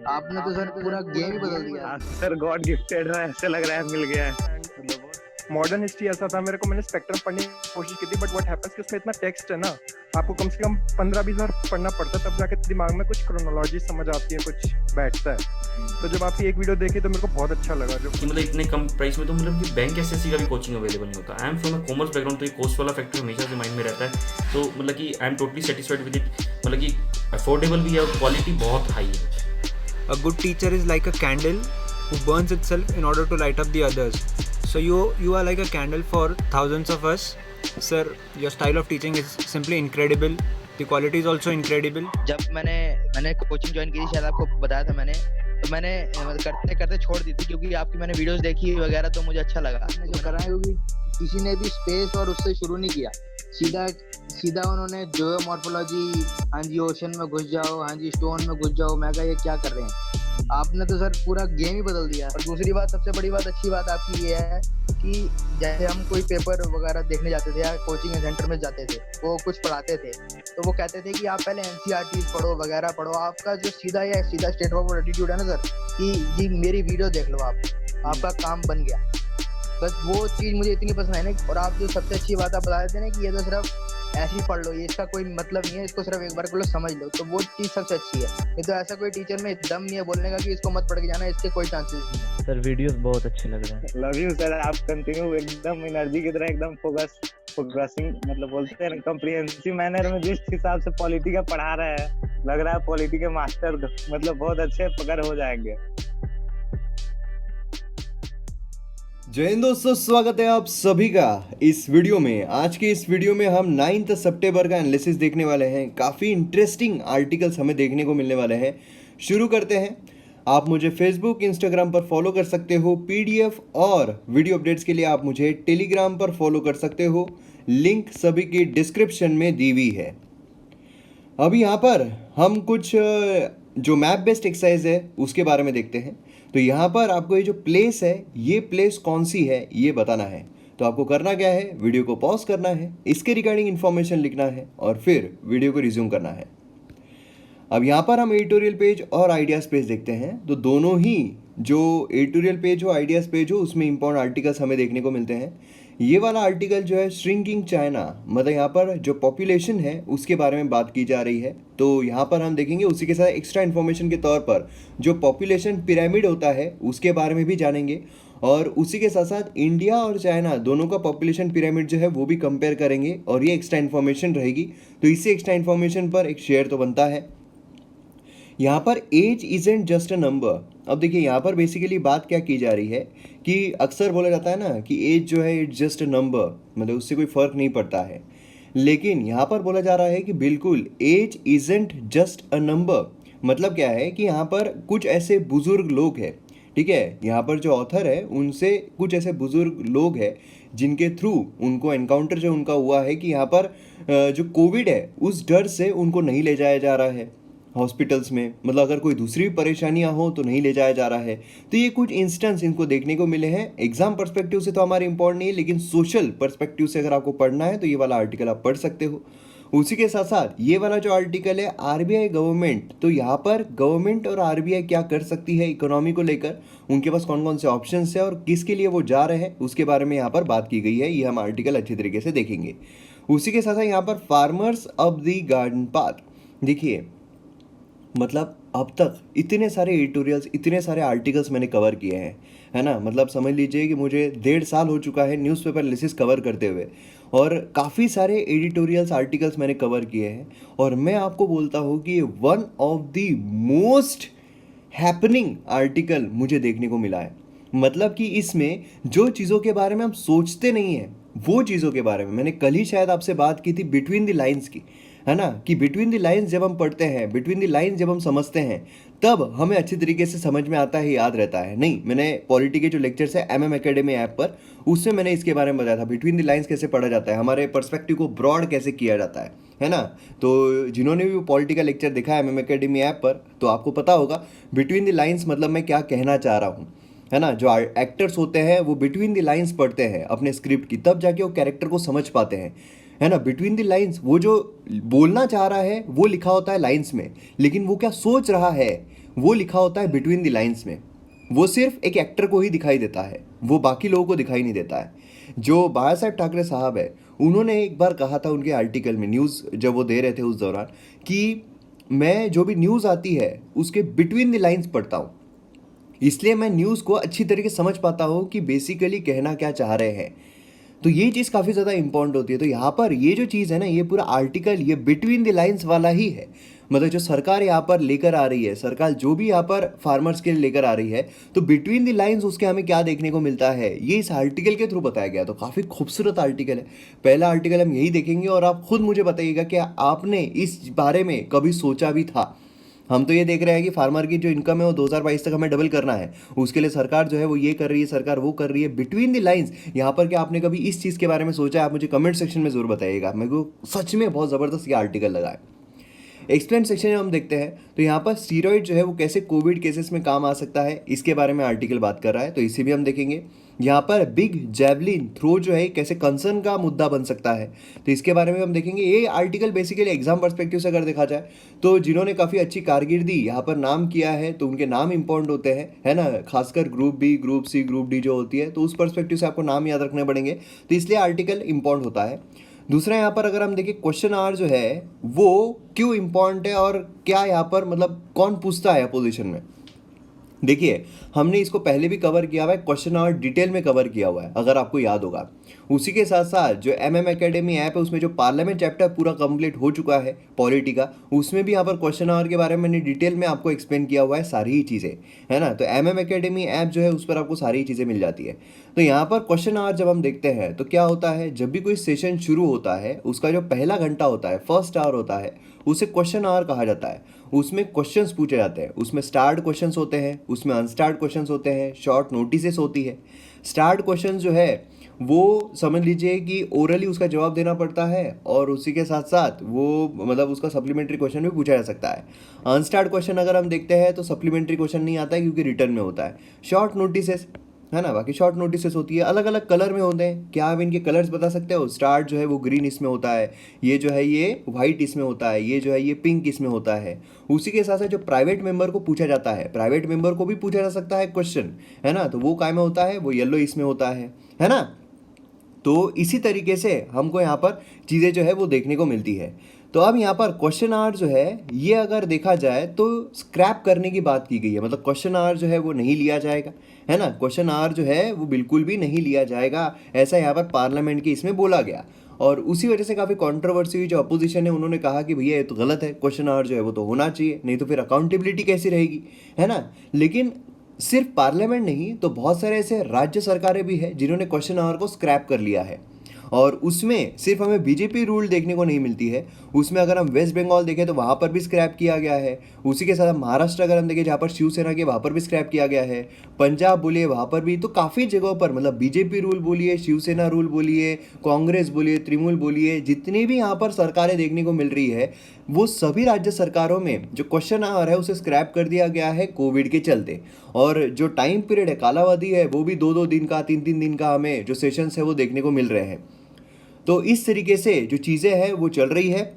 आपने तो सर पूरा गेम ही बदल दिया। आंसर गॉड गिफ्टेड है, ऐसे लग रहा है मिल गया है। मॉडर्न हिस्ट्री ऐसा था, मेरे को मैंने स्पेक्ट्रम पढ़ने की कोशिश की थी, बट व्हाट हैपेंस कि उसमें इतना टेक्स्ट है ना, आपको कम से कम 15-20 बार पढ़ना पड़ता है, तब जाके दिमाग में कुछ क्रोनोलॉजी समझ आती है, कुछ बैठता है। तो जब आपकी एक वीडियो देखी तो मेरे को बहुत अच्छा लगा। जो कि मतलब इतने कम प्राइस में तो मतलब कि बैंक एसएससी का भी कोचिंग अवेलेबल नहीं होता। I am from a commerce background, तो ये कॉस्ट वाला फैक्टर हमेशा से माइंड में रहता है। तो मतलब कि I am totally satisfied with it. मतलब कि अफोर्डेबल भी है और क्वालिटी बहुत हाई है। A good teacher is like a candle who burns itself in order to light up the others. So you are like a candle for thousands of us. Sir, your style of teaching is simply incredible. The quality is also incredible. जब मैंने coaching join की थी, शायद आपको बताया था मैंने, तो मैंने करते करते छोड़ दी थी, क्योंकि आपकी मैंने वीडियोस देखी वगैरह तो मुझे अच्छा लगा। जो करा है क्योंकि किसी ने भी स्पेस और उससे शुरू नहीं किया, सीधा सीधा उन्होंने जो मॉर्फोलॉजी, हाँ जी ओशन में घुस जाओ, हाँ जी स्टोन में घुस जाओ। मैं कहा ये क्या कर रहे हैं, आपने तो सर पूरा गेम ही बदल दिया। और दूसरी बात, सबसे बड़ी बात, अच्छी बात आपकी ये है कि जैसे हम कोई पेपर वगैरह देखने जाते थे या कोचिंग सेंटर में जाते थे, वो कुछ पढ़ाते थे तो वो कहते थे कि आप पहले एनसीईआरटी पढ़ो वगैरह पढ़ो। आपका जो सीधा स्टेट ऑफ एटीट्यूड है ना सर, कि जी मेरी वीडियो देख लो, आपका काम बन गया। बस वो चीज़ मुझे इतनी पसंद है ना। और आप जो सबसे अच्छी बात आप बता देते हैं ना कि ये तो सिर्फ ऐसे ही पढ़ लो, ये इसका कोई मतलब नहीं है, इसको सिर्फ एक बार को लो समझ लो, तो वो चीज़ सबसे अच्छी है। नहीं तो ऐसा कोई टीचर में दम नहीं है बोलने का कि इसको मत पढ़ के जाना, इसके कोई चांसेस नहीं है। सर वीडियोस बहुत अच्छे लग रहे हैं। लव यू सर, आप कंटिन्यू एकदम एनर्जी की तरह एकदम फोकसिंग मतलब बोलते हैं कॉम्प्रिहेंसिव मैनर में जिस हिसाब से पॉलिटी का पढ़ा रहा है, लग रहा है पॉलिटी के मास्टर मतलब बहुत अच्छे पकड़ हो जाएंगे। जय हिंद दोस्तों, स्वागत है आप सभी का इस वीडियो में। आज के इस वीडियो में हम 9 सितंबर का एनालिसिस देखने वाले हैं। काफ़ी इंटरेस्टिंग आर्टिकल्स हमें देखने को मिलने वाले हैं। शुरू करते हैं। आप मुझे फेसबुक, इंस्टाग्राम पर फॉलो कर सकते हो। पीडीएफ और वीडियो अपडेट्स के लिए आप मुझे टेलीग्राम पर फॉलो कर सकते हो। लिंक सभी की डिस्क्रिप्शन में दी हुई है। अब यहाँ पर हम कुछ जो मैप बेस्ड एक्सरसाइज है उसके बारे में देखते हैं। तो यहाँ पर आपको ये जो प्लेस है, ये प्लेस कौन सी है ये बताना है। तो आपको करना क्या है, वीडियो को पॉज करना है, इसके रिगार्डिंग इन्फॉर्मेशन लिखना है और फिर वीडियो को रिज्यूम करना है। अब यहाँ पर हम एडिटोरियल पेज और आइडियाज़ पेज देखते हैं। तो दोनों ही जो एडिटोरियल पेज हो, आइडियाज़ पेज हो, उसमें इंपॉर्टेंट आर्टिकल्स हमें देखने को मिलते हैं। ये वाला आर्टिकल जो है श्रिंकिंग चाइना, मतलब यहाँ पर जो पॉपुलेशन है उसके बारे में बात की जा रही है। तो यहाँ पर हम देखेंगे, उसी के साथ एक्स्ट्रा इन्फॉर्मेशन के तौर पर जो पॉपुलेशन पिरामिड होता है उसके बारे में भी जानेंगे। और उसी के साथ साथ इंडिया और चाइना दोनों का पॉपुलेशन पिरामिड जो है वो भी कंपेयर करेंगे और ये एक्स्ट्रा इन्फॉर्मेशन रहेगी। तो इससे एक्स्ट्रा इन्फॉर्मेशन पर एक शेयर तो बनता है। यहाँ पर age isn't just a number. अब देखिए यहाँ पर बेसिकली बात क्या की जा रही है कि अक्सर बोला जाता है ना कि एज जो है इट्स जस्ट अ नंबर, मतलब उससे कोई फ़र्क नहीं पड़ता है। लेकिन यहाँ पर बोला जा रहा है कि बिल्कुल age isn't just a number. मतलब क्या है कि यहाँ पर कुछ ऐसे बुज़ुर्ग लोग हैं, ठीक है, यहाँ पर जो ऑथर है उनसे कुछ ऐसे बुज़ुर्ग लोग हैं जिनके थ्रू उनको एनकाउंटर जो उनका हुआ है कि यहाँ पर जो कोविड है उस डर से उनको नहीं ले जाया जा रहा है हॉस्पिटल्स में, मतलब अगर कोई दूसरी भी परेशानियां हो तो नहीं ले जाया जा रहा है। तो ये कुछ इंस्टेंस इनको देखने को मिले हैं। एग्जाम पर्सपेक्टिव से तो हमारे इंपॉर्टेंट नहीं है, लेकिन सोशल पर्सपेक्टिव से अगर आपको पढ़ना है तो ये वाला आर्टिकल आप पढ़ सकते हो। उसी के साथ साथ ये वाला जो आर्टिकल है आरबीआई गवर्नमेंट, तो यहाँ पर गवर्नमेंट और आरबीआई क्या कर सकती है इकोनॉमी को लेकर, उनके पास कौन कौन से ऑप्शन है और किसके लिए वो जा रहे हैं उसके बारे में यहाँ पर बात की गई है। ये हम आर्टिकल अच्छी तरीके से देखेंगे। उसी के साथ साथ यहाँ पर farmers of the garden path, देखिए मतलब अब तक इतने सारे एडिटोरियल्स, इतने सारे आर्टिकल्स मैंने कवर किए हैं, है ना। मतलब समझ लीजिए कि मुझे 1.5 साल हो चुका है न्यूज़पेपर एनालिसिस कवर करते हुए, और काफ़ी सारे एडिटोरियल्स आर्टिकल्स मैंने कवर किए हैं। और मैं आपको बोलता हूँ कि ये one of the most happening article मुझे देखने को मिला है। मतलब कि इसमें जो चीज़ों के बारे में हम सोचते नहीं हैं वो चीज़ों के बारे में, मैंने कल ही शायद आपसे बात की थी बिटवीन द लाइन्स की, है ना, कि बिटवीन द लाइन्स जब हम पढ़ते हैं, बिटवीन द लाइन्स जब हम समझते हैं तब हमें अच्छी तरीके से समझ में आता है, याद रहता है। नहीं, मैंने पॉलिटी के जो लेक्चर्स है एमएम एकेडमी ऐप पर, उसमें मैंने इसके बारे में बताया था बिटवीन द लाइन्स कैसे पढ़ा जाता है, हमारे पर्सपेक्टिव को ब्रॉड कैसे किया जाता है ना। तो जिन्होंने भी वो पॉलिटी का लेक्चर देखा है एमएम एकेडमी ऐप पर, तो आपको पता होगा बिटवीन द लाइन्स मतलब मैं क्या कहना चाह रहा हूँ, है ना। जो एक्टर्स होते हैं वो बिटवीन द लाइन्स पढ़ते हैं अपने स्क्रिप्ट की, तब जाके वो कैरेक्टर को समझ पाते हैं, है ना। बिटवीन द लाइन्स वो जो बोलना चाह रहा है वो लिखा होता है लाइन्स में, लेकिन वो क्या सोच रहा है वो लिखा होता है बिटवीन द लाइन्स में। वो सिर्फ एक एक्टर को ही दिखाई देता है, वो बाकी लोगों को दिखाई नहीं देता है। जो बाला साहब ठाकरे साहब है, उन्होंने एक बार कहा था उनके आर्टिकल में, न्यूज़ जब वो दे रहे थे उस दौरान, कि मैं जो भी न्यूज़ आती है उसके बिटवीन द लाइन्स पढ़ता हूँ, इसलिए मैं न्यूज़ को अच्छी तरीके से समझ पाता हूँ कि बेसिकली कहना क्या चाह रहे हैं। तो ये चीज़ काफ़ी ज़्यादा इंपॉर्टेंट होती है। तो यहाँ पर ये जो चीज़ है ना, ये पूरा आर्टिकल ये बिटवीन द लाइन्स वाला ही है। मतलब जो सरकार यहाँ पर लेकर आ रही है, सरकार जो भी यहाँ पर फार्मर्स के लिए लेकर आ रही है, तो बिटवीन द लाइन्स उसके हमें क्या देखने को मिलता है, ये इस आर्टिकल के थ्रू बताया गया। तो काफ़ी खूबसूरत आर्टिकल है। पहला आर्टिकल हम यही देखेंगे और आप खुद मुझे बताइएगा कि आपने इस बारे में कभी सोचा भी था। हम तो ये देख रहे हैं कि फार्मर की जो इनकम है वो 2022 तक हमें डबल करना है, उसके लिए सरकार जो है वो ये कर रही है, सरकार वो कर रही है। बिटवीन द लाइन्स यहाँ पर क्या आपने कभी इस चीज़ के बारे में सोचा है? आप मुझे कमेंट सेक्शन में ज़रूर बताइएगा। मेरे को सच में बहुत ज़बरदस्त ये आर्टिकल लगा है। एक्सप्लेन सेक्शन में हम देखते हैं तो यहाँ पर स्टीरॉइड जो है वो कैसे कोविड केसेस में काम आ सकता है, इसके बारे में आर्टिकल बात कर रहा है, तो इसे भी हम देखेंगे। यहाँ पर बिग जैवलिन थ्रो जो है कैसे कंसर्न का मुद्दा बन सकता है, तो इसके बारे में हम देखेंगे। ये आर्टिकल बेसिकली एग्जाम पर्सपेक्टिव से अगर देखा जाए तो जिन्होंने काफ़ी अच्छी कारकिर्दी यहाँ पर नाम किया है तो उनके नाम इंपॉर्टेंट होते हैं, है ना, खासकर group B, group C, group D जो होती है, तो उस पर्सपेक्टिव से आपको नाम याद रखने पड़ेंगे, तो इसलिए आर्टिकल इंपॉर्टेंट होता है। दूसरा यहाँ पर अगर हम देखें क्वेश्चन आवर जो है वो क्यों इम्पॉर्टेंट है और क्या यहाँ पर मतलब कौन पूछता है अपोजिशन में। देखिए हमने इसको पहले भी कवर किया हुआ है, क्वेश्चन आवर डिटेल में कवर किया हुआ है अगर आपको याद होगा। उसी के साथ साथ जो MM एकेडमी ऐप है उसमें जो पार्लियामेंट चैप्टर पूरा कंप्लीट हो चुका है पॉलिटी का, उसमें भी यहाँ पर क्वेश्चन आवर के बारे में मैंने डिटेल में आपको एक्सप्लेन किया हुआ है सारी ही चीज़ें, है ना। तो MM एकेडमी ऐप जो है उस पर आपको सारी चीज़ें मिल जाती है। तो यहाँ पर क्वेश्चन आवर जब हम देखते हैं तो क्या होता है, जब भी कोई सेशन शुरू होता है उसका जो पहला घंटा होता है, फर्स्ट आवर होता है, उसे क्वेश्चन आवर कहा जाता है। उसमें क्वेश्चंस पूछे जाते हैं, उसमें स्टार्ट क्वेश्चंस होते हैं, उसमें अनस्टार्ट क्वेश्चंस होते हैं, शॉर्ट नोटिसेस होती है। स्टार्ट क्वेश्चंस जो है वो समझ लीजिए कि ओरली उसका जवाब देना पड़ता है और उसी के साथ साथ वो मतलब उसका सप्लीमेंट्री क्वेश्चन भी पूछा जा सकता है। अनस्टार्ट क्वेश्चन अगर हम देखते हैं तो सप्लीमेंट्री क्वेश्चन नहीं आता है क्योंकि रिटर्न में होता है। शॉर्ट नोटिसेस, है ना, बाकी शॉर्ट नोटिसेस होती है, अलग अलग कलर में होते हैं। क्या आप इनके कलर्स बता सकते हो? स्टार्ट जो है वो ग्रीन इसमें होता है, ये जो है ये वाइट इसमें होता है, ये जो है ये पिंक इसमें होता है। उसी के साथ साथ जो प्राइवेट मेंबर को पूछा जाता है, प्राइवेट मेंबर को भी पूछा जा सकता है क्वेश्चन, है ना, तो वो काय में होता है, वो येलो इसमें होता है ना। तो इसी तरीके से हमको यहाँ पर चीज़ें जो है वो देखने को मिलती है। तो अब यहाँ पर क्वेश्चन आवर जो है ये अगर देखा जाए तो स्क्रैप करने की बात की गई है, मतलब क्वेश्चन आवर जो है वो नहीं लिया जाएगा, है ना, क्वेश्चन आवर जो है वो बिल्कुल भी नहीं लिया जाएगा, ऐसा यहाँ पर पार्लियामेंट के इसमें बोला गया। और उसी वजह से काफ़ी कंट्रोवर्सी हुई। जो अपोजिशन है उन्होंने कहा कि भैया ये तो गलत है, क्वेश्चन आवर जो है वो तो होना चाहिए, नहीं तो फिर अकाउंटेबिलिटी कैसी रहेगी, है ना। लेकिन सिर्फ पार्लियामेंट नहीं तो बहुत सारे ऐसे राज्य सरकारें भी हैं जिन्होंने क्वेश्चन आवर को स्क्रैप कर लिया है। और उसमें सिर्फ हमें बीजेपी रूल देखने को नहीं मिलती है, उसमें अगर हम वेस्ट बंगाल देखें तो वहाँ पर भी स्क्रैप किया गया है। उसी के साथ महाराष्ट्र अगर हम देखें जहाँ पर शिवसेना के, वहाँ पर भी स्क्रैप किया गया है। पंजाब बोलिए वहाँ पर भी, तो काफ़ी जगहों पर मतलब बीजेपी रूल बोलिए, शिवसेना रूल बोलिए, कांग्रेस बोलिए, तृणमूल बोलिए, जितनी भी यहाँ पर सरकारें देखने को मिल रही है वो सभी राज्य सरकारों में जो क्वेश्चन आवर है उसे स्क्रैप कर दिया गया है कोविड के चलते। और जो टाइम पीरियड है, कालावधि है, वो भी 2-2 दिन का, 3-3 दिन का हमें जो सेशंस है वो देखने को मिल रहे हैं। तो इस तरीके से जो चीज़ें हैं वो चल रही है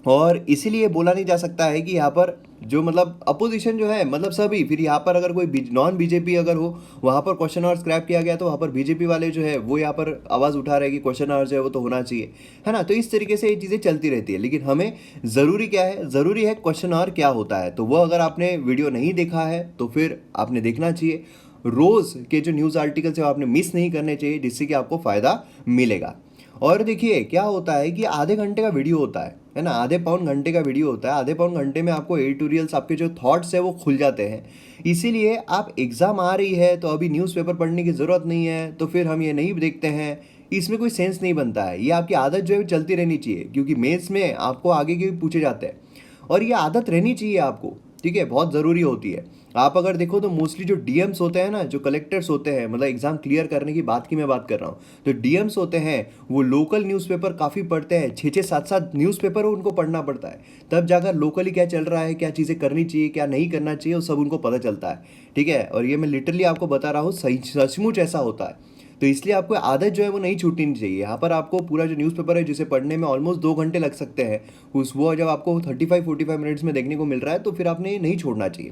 और इसीलिए बोला नहीं जा सकता है कि यहाँ पर जो मतलब अपोजिशन जो है मतलब सभी, फिर यहाँ पर अगर कोई नॉन बीजेपी अगर हो वहाँ पर क्वेश्चन आवर स्क्रैप किया गया तो वहाँ पर बीजेपी वाले जो है वो यहाँ पर आवाज़ उठा रहे हैं कि क्वेश्चन आवर जो है वो तो होना चाहिए, है ना। तो इस तरीके से ये चीज़ें चलती रहती है। लेकिन हमें ज़रूरी क्या है, ज़रूरी है क्वेश्चन आवर क्या होता है। तो वो अगर आपने वीडियो नहीं देखा है तो फिर आपने देखना चाहिए। रोज़ के जो न्यूज़ आर्टिकल्स है आपने मिस नहीं करने चाहिए, जिससे कि आपको फ़ायदा मिलेगा। और देखिए क्या होता है कि आधे घंटे का वीडियो होता है ना, आधे पौन घंटे का वीडियो होता है। आधे पौन घंटे में आपको एडिटोरियल्स, आपके जो थॉट्स है वो खुल जाते हैं। इसीलिए आप एग्ज़ाम आ रही है तो अभी न्यूज़पेपर पढ़ने की ज़रूरत नहीं है, तो फिर हम ये नहीं देखते हैं, इसमें कोई सेंस नहीं बनता है। ये आपकी आदत जो है चलती रहनी चाहिए, क्योंकि मेंस में आपको आगे के भी पूछे जाते हैं और ये आदत रहनी चाहिए आपको, ठीक है, बहुत ज़रूरी होती है। आप अगर देखो तो मोस्टली जो डीएम्स होते हैं ना, जो कलेक्टर्स होते हैं, मतलब एग्जाम क्लियर करने की बात की मैं बात कर रहा हूँ, तो डीएम्स होते हैं वो लोकल न्यूज़पेपर काफ़ी पढ़ते हैं, 6-6, 7-7 न्यूज़पेपर उनको पढ़ना पड़ता है, तब जाकर लोकली क्या चल रहा है, क्या चीज़ें करनी चाहिए, क्या नहीं करना चाहिए, वो सब उनको पता चलता है, ठीक है। और ये मैं लिटरली आपको बता रहा हूँ, सही सचमुच ऐसा होता है। तो इसलिए आपको आदत जो है वो नहीं छूटनी चाहिए। यहाँ पर आपको पूरा जो न्यूज़पेपर है जिसे पढ़ने में ऑलमोस्ट 2 घंटे लग सकते हैं, वो जब आपको 35-45 मिनट्स में देखने को मिल रहा है तो फिर आपने नहीं छोड़ना चाहिए,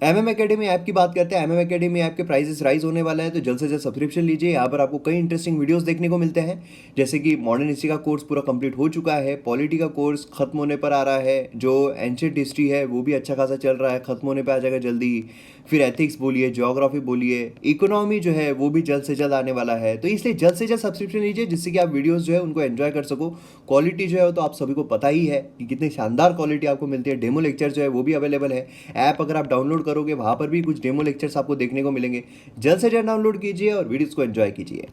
MM एकेडमी ऐप की बात करते हैं। MM एकेडमी ऐप के प्राइसेस राइज होने वाला है, तो जल्द से जल्द सब्सक्रिप्शन लीजिए। यहाँ पर आपको कई इंटरेस्टिंग वीडियोस देखने को मिलते हैं, जैसे कि मॉडर्न हिस्ट्री का कोर्स पूरा कंप्लीट हो चुका है, पॉलिटी का कोर्स खत्म होने पर आ रहा है, जो एंशिएंट हिस्ट्री है वो भी अच्छा खासा चल रहा है, खत्म होने पर आ जाएगा जल्दी ही। फिर एथिक्स बोलिए, ज्योग्राफी बोलिए, इकोनॉमी जो है वो भी जल्द से जल्द आने वाला है। तो इसलिए जल्द से जल्द सब्सक्रिप्शन लीजिए, जिससे कि आप वीडियोस जो है उनको एंजॉय कर सको। क्वालिटी जो है तो आप सभी को पता ही है कि कितनी शानदार क्वालिटी आपको मिलती है। डेमो लेक्चर जो है वो भी अवेलेबल है। ऐप अगर आप डाउनलोड करोगे वहाँ पर भी कुछ डेमो लेक्चर्स आपको देखने को मिलेंगे। जल्द से जल्द डाउनलोड कीजिए और वीडियोस को एंजॉय कीजिए।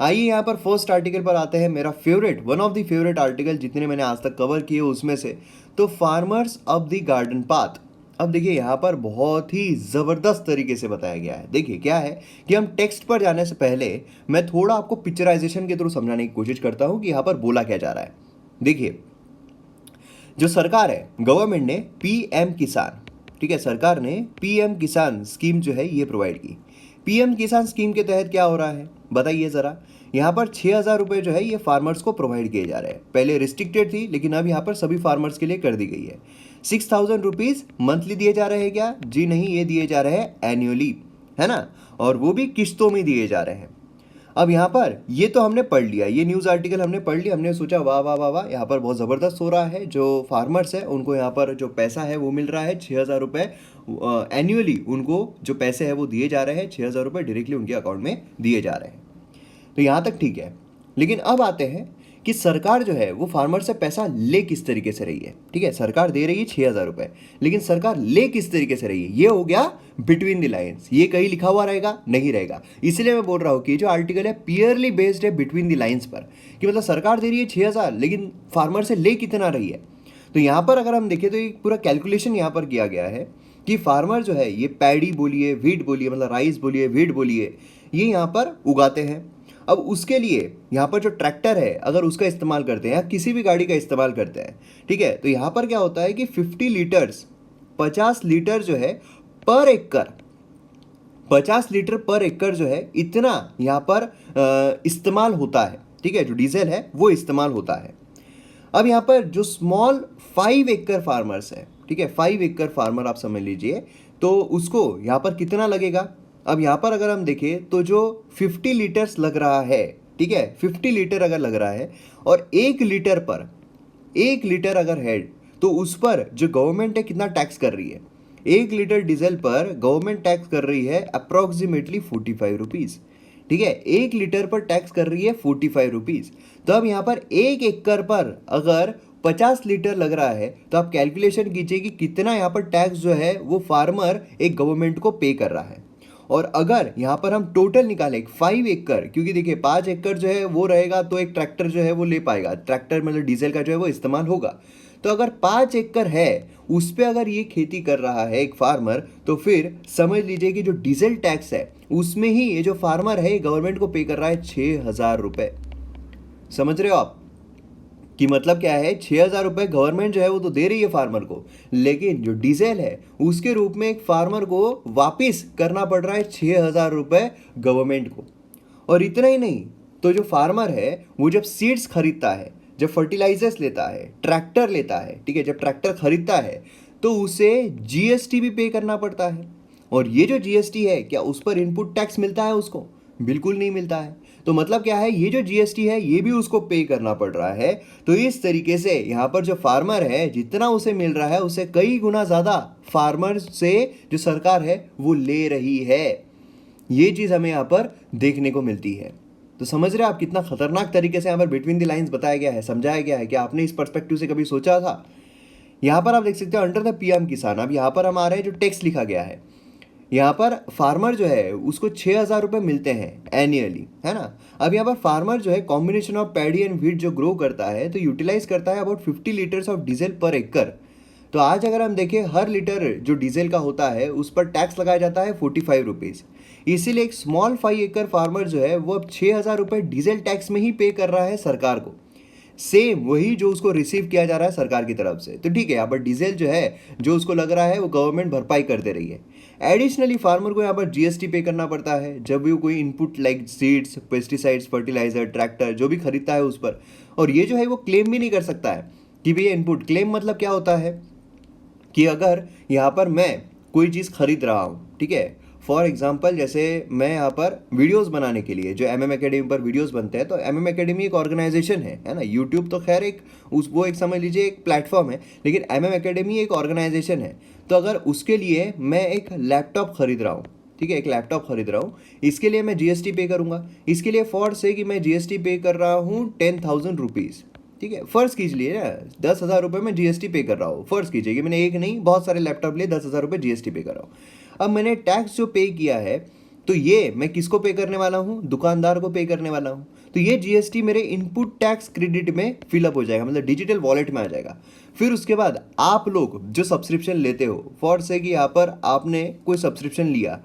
आइए यहाँ पर फर्स्ट आर्टिकल पर आते हैं। मेरा favourite, one of the favourite article जितने मैंने आज तक कवर किए उसमें से, तो farmers of the garden path. अब देखिए यहाँ पर बहुत ही ज़बरदस्त तरीके से बताया गया है। देखिए क्या है कि हम टेक्स्ट पर जाने से पहले मैं थोड़ा आपको पिक्चराइजेशन के थ्रू समझाने की कोशिश करता हूँ कि यहाँ पर बोला क्या जा रहा है। देखिए, जो सरकार है, गवर्नमेंट ने PM किसान, ठीक है, सरकार ने PM किसान स्कीम जो है ये प्रोवाइड की। PM किसान स्कीम के तहत क्या हो रहा है बताइए ज़रा। यहाँ पर 6,000 रुपये जो है ये फार्मर्स को प्रोवाइड किए जा रहे हैं। पहले रिस्ट्रिक्टेड थी, लेकिन अब यहाँ पर सभी फार्मर्स के लिए कर दी गई है। 6,000 रुपीज़ मंथली दिए जा रहे हैं क्या? जी नहीं, ये दिए जा रहे हैं एनुअली, है ना, और वो भी किस्तों में दिए जा रहे हैं। अब यहाँ पर ये तो हमने पढ़ लिया, ये न्यूज़ आर्टिकल हमने पढ़ लिया, हमने सोचा वाह वाह वाह वाह, यहाँ पर बहुत ज़बरदस्त हो रहा है। जो फार्मर्स है उनको यहाँ पर जो पैसा है वो मिल रहा है 6,000 रुपये एनुअली, उनको जो पैसे हैं वो दिए जा रहे हैं। 6,000 रुपये डायरेक्टली उनके अकाउंट में दिए जा रहे हैं। तो यहाँ तक ठीक है, लेकिन अब आते हैं कि सरकार जो है वो फार्मर से पैसा ले किस तरीके से रही है। ठीक है, सरकार दे रही है 6,000 रुपये, लेकिन सरकार ले किस तरीके से रही है, ये हो गया बिटवीन द लाइन्स। ये कहीं लिखा हुआ रहेगा नहीं रहेगा, इसलिए मैं बोल रहा हूँ कि जो आर्टिकल है प्योरली बेस्ड है बिटवीन द लाइन्स पर, कि मतलब सरकार दे रही है 6,000, लेकिन फार्मर से ले कितना रही है। तो यहाँ पर अगर हम देखें तो एक पूरा कैलकुलेशन यहाँ पर किया गया है कि फार्मर जो है ये पैडी बोलिए, व्हीट बोलिए, मतलब राइस बोलिए, व्हीट बोलिए, ये यहाँ पर उगाते हैं। अब उसके लिए यहाँ पर जो ट्रैक्टर है अगर उसका इस्तेमाल करते हैं या किसी भी गाड़ी का इस्तेमाल करते हैं, ठीक है, तो यहाँ पर क्या होता है कि 50 लीटर्स 50 लीटर जो है पर एकड़, 50 लीटर पर एकड़ जो है इतना यहाँ पर इस्तेमाल होता है। ठीक है, जो डीजल है वो इस्तेमाल होता है। अब यहाँ पर जो स्मॉल 5 एकड़ फार्मर्स है, ठीक है, 5 एकड़ फार्मर आप समझ लीजिए, तो उसको यहाँ पर कितना लगेगा। अब यहाँ पर अगर हम देखें तो जो 50 लीटर्स लग रहा है, ठीक है, 50 लीटर अगर लग रहा है और 1 लीटर पर 1 लीटर अगर है, तो उस पर जो गवर्नमेंट है कितना टैक्स कर रही है। 1 लीटर डीजल पर गवर्नमेंट टैक्स कर रही है अप्रॉक्सीमेटली 45 रुपीज़। ठीक है, 1 लीटर पर टैक्स कर रही है 45 रुपीज़। तो अब यहाँ पर 1 एकड़ पर अगर 50 लीटर लग रहा है, तो आप कैलकुलेशन कीजिए कि कितना यहाँ पर टैक्स जो है वो फार्मर एक गवर्नमेंट को पे कर रहा है। और अगर यहाँ पर हम टोटल निकालें 5 एकड़, क्योंकि देखिए 5 एकड़ जो है वो रहेगा तो एक ट्रैक्टर जो है वो ले पाएगा, ट्रैक्टर मतलब डीजल का जो है वो इस्तेमाल होगा। तो अगर 5 एकड़ है उस पर अगर ये खेती कर रहा है एक फार्मर, तो फिर समझ लीजिए कि जो डीजल टैक्स है उसमें ही ये जो फार्मर है गवर्नमेंट को पे कर रहा है 6,000 रुपये। समझ रहे हो आप कि मतलब क्या है, 6,000 रुपये गवर्नमेंट जो है वो तो दे रही है फार्मर को, लेकिन जो डीजल है उसके रूप में एक फार्मर को वापस करना पड़ रहा है 6,000 रुपये गवर्नमेंट को। और इतना ही नहीं, तो जो फार्मर है वो जब सीड्स खरीदता है, जब फर्टिलाइजर्स लेता है, ट्रैक्टर लेता है, ठीक है, जब ट्रैक्टर खरीदता है तो उसे GST भी पे करना पड़ता है। और ये जो GST है, क्या उस पर इनपुट टैक्स मिलता है उसको? बिल्कुल नहीं मिलता है। तो मतलब क्या है, ये जो GST है ये भी उसको पे करना पड़ रहा है। तो इस तरीके से यहाँ पर जो फार्मर है जितना उसे मिल रहा है उससे कई गुना ज़्यादा फार्मर से जो सरकार है वो ले रही है। ये चीज़ हमें यहाँ पर देखने को मिलती है। तो समझ रहे हैं आप कितना खतरनाक तरीके से यहाँ पर बिटवीन द लाइन्स बताया गया है, समझाया गया है। क्या आपने इस पर्सपेक्टिव से कभी सोचा था? यहाँ पर आप देख सकते हो अंडर द PM किसान। अब यहाँ पर हम आ रहे हैं जो टेक्स्ट लिखा गया है, यहाँ पर फार्मर जो है उसको 6,000 रुपये मिलते हैं एनुअली, है ना। अब यहाँ पर फार्मर जो है combination of paddy and wheat जो ग्रो करता है तो यूटिलाइज करता है अबाउट 50 लीटर्स ऑफ डीजल पर एकड़। तो आज अगर हम देखें हर लीटर जो डीजल का होता है उस पर टैक्स लगाया जाता है 45 रुपीज़। इसीलिए एक स्मॉल 5 एकड़ फार्मर जो है वो अब 6,000 रुपये डीजल टैक्स में ही पे कर रहा है सरकार को, सेम वही जो उसको रिसीव किया जा रहा है सरकार की तरफ से। तो ठीक है, यहाँ पर डीजल जो है जो उसको लग रहा है वो गवर्नमेंट भरपाई कर दे रही है। एडिशनली फार्मर को यहाँ पर GST पे करना पड़ता है जब भी वो कोई input like seeds, pesticides, fertiliser, tractor जो भी खरीदता है उस पर। और ये जो है वो क्लेम भी नहीं कर सकता है कि भैया इनपुट। क्लेम मतलब क्या होता है कि अगर यहाँ पर मैं कोई चीज़ खरीद रहा हूँ, ठीक है। फॉर एग्जाम्पल जैसे मैं यहाँ पर वीडियोस बनाने के लिए जो MM एकेडमी पर वीडियोस बनते हैं, तो MM एकेडमी एक ऑर्गेनाइजेशन है ना। यूट्यूब तो खैर एक वो एक समझ लीजिए एक प्लेटफॉर्म है, लेकिन MM एकेडमी एक ऑर्गेनाइजेशन है। तो अगर उसके लिए मैं एक लैपटॉप खरीद रहा हूँ, ठीक है, एक लैपटॉप खरीद रहा हूँ, इसके लिए मैं GST पे करूँगा। इसके लिए फॉर से कि मैं GST पे कर रहा हूँ 10,000 रुपीज़, ठीक है। फ़र्ज़ कीजिए ना 10,000 रुपये में GST पे कर रहा हूँ। फ़र्ज़ कीजिए कि मैंने एक नहीं बहुत सारे लैपटॉप लिए 10,000 रुपये GST पे कर रहा हूँ। अब मैंने टैक्स जो पे किया है, तो ये मैं किसको पे करने वाला हूँ? दुकानदार को पे करने वाला हूँ। तो ये GST मेरे इनपुट टैक्स क्रेडिट में फिलअप हो जाएगा, मतलब डिजिटल वॉलेट में आ जाएगा। फिर उसके बाद आप लोग जो सब्सक्रिप्शन लेते हो, फॉर से कि यहाँ पर आपने कोई सब्सक्रिप्शन लिया,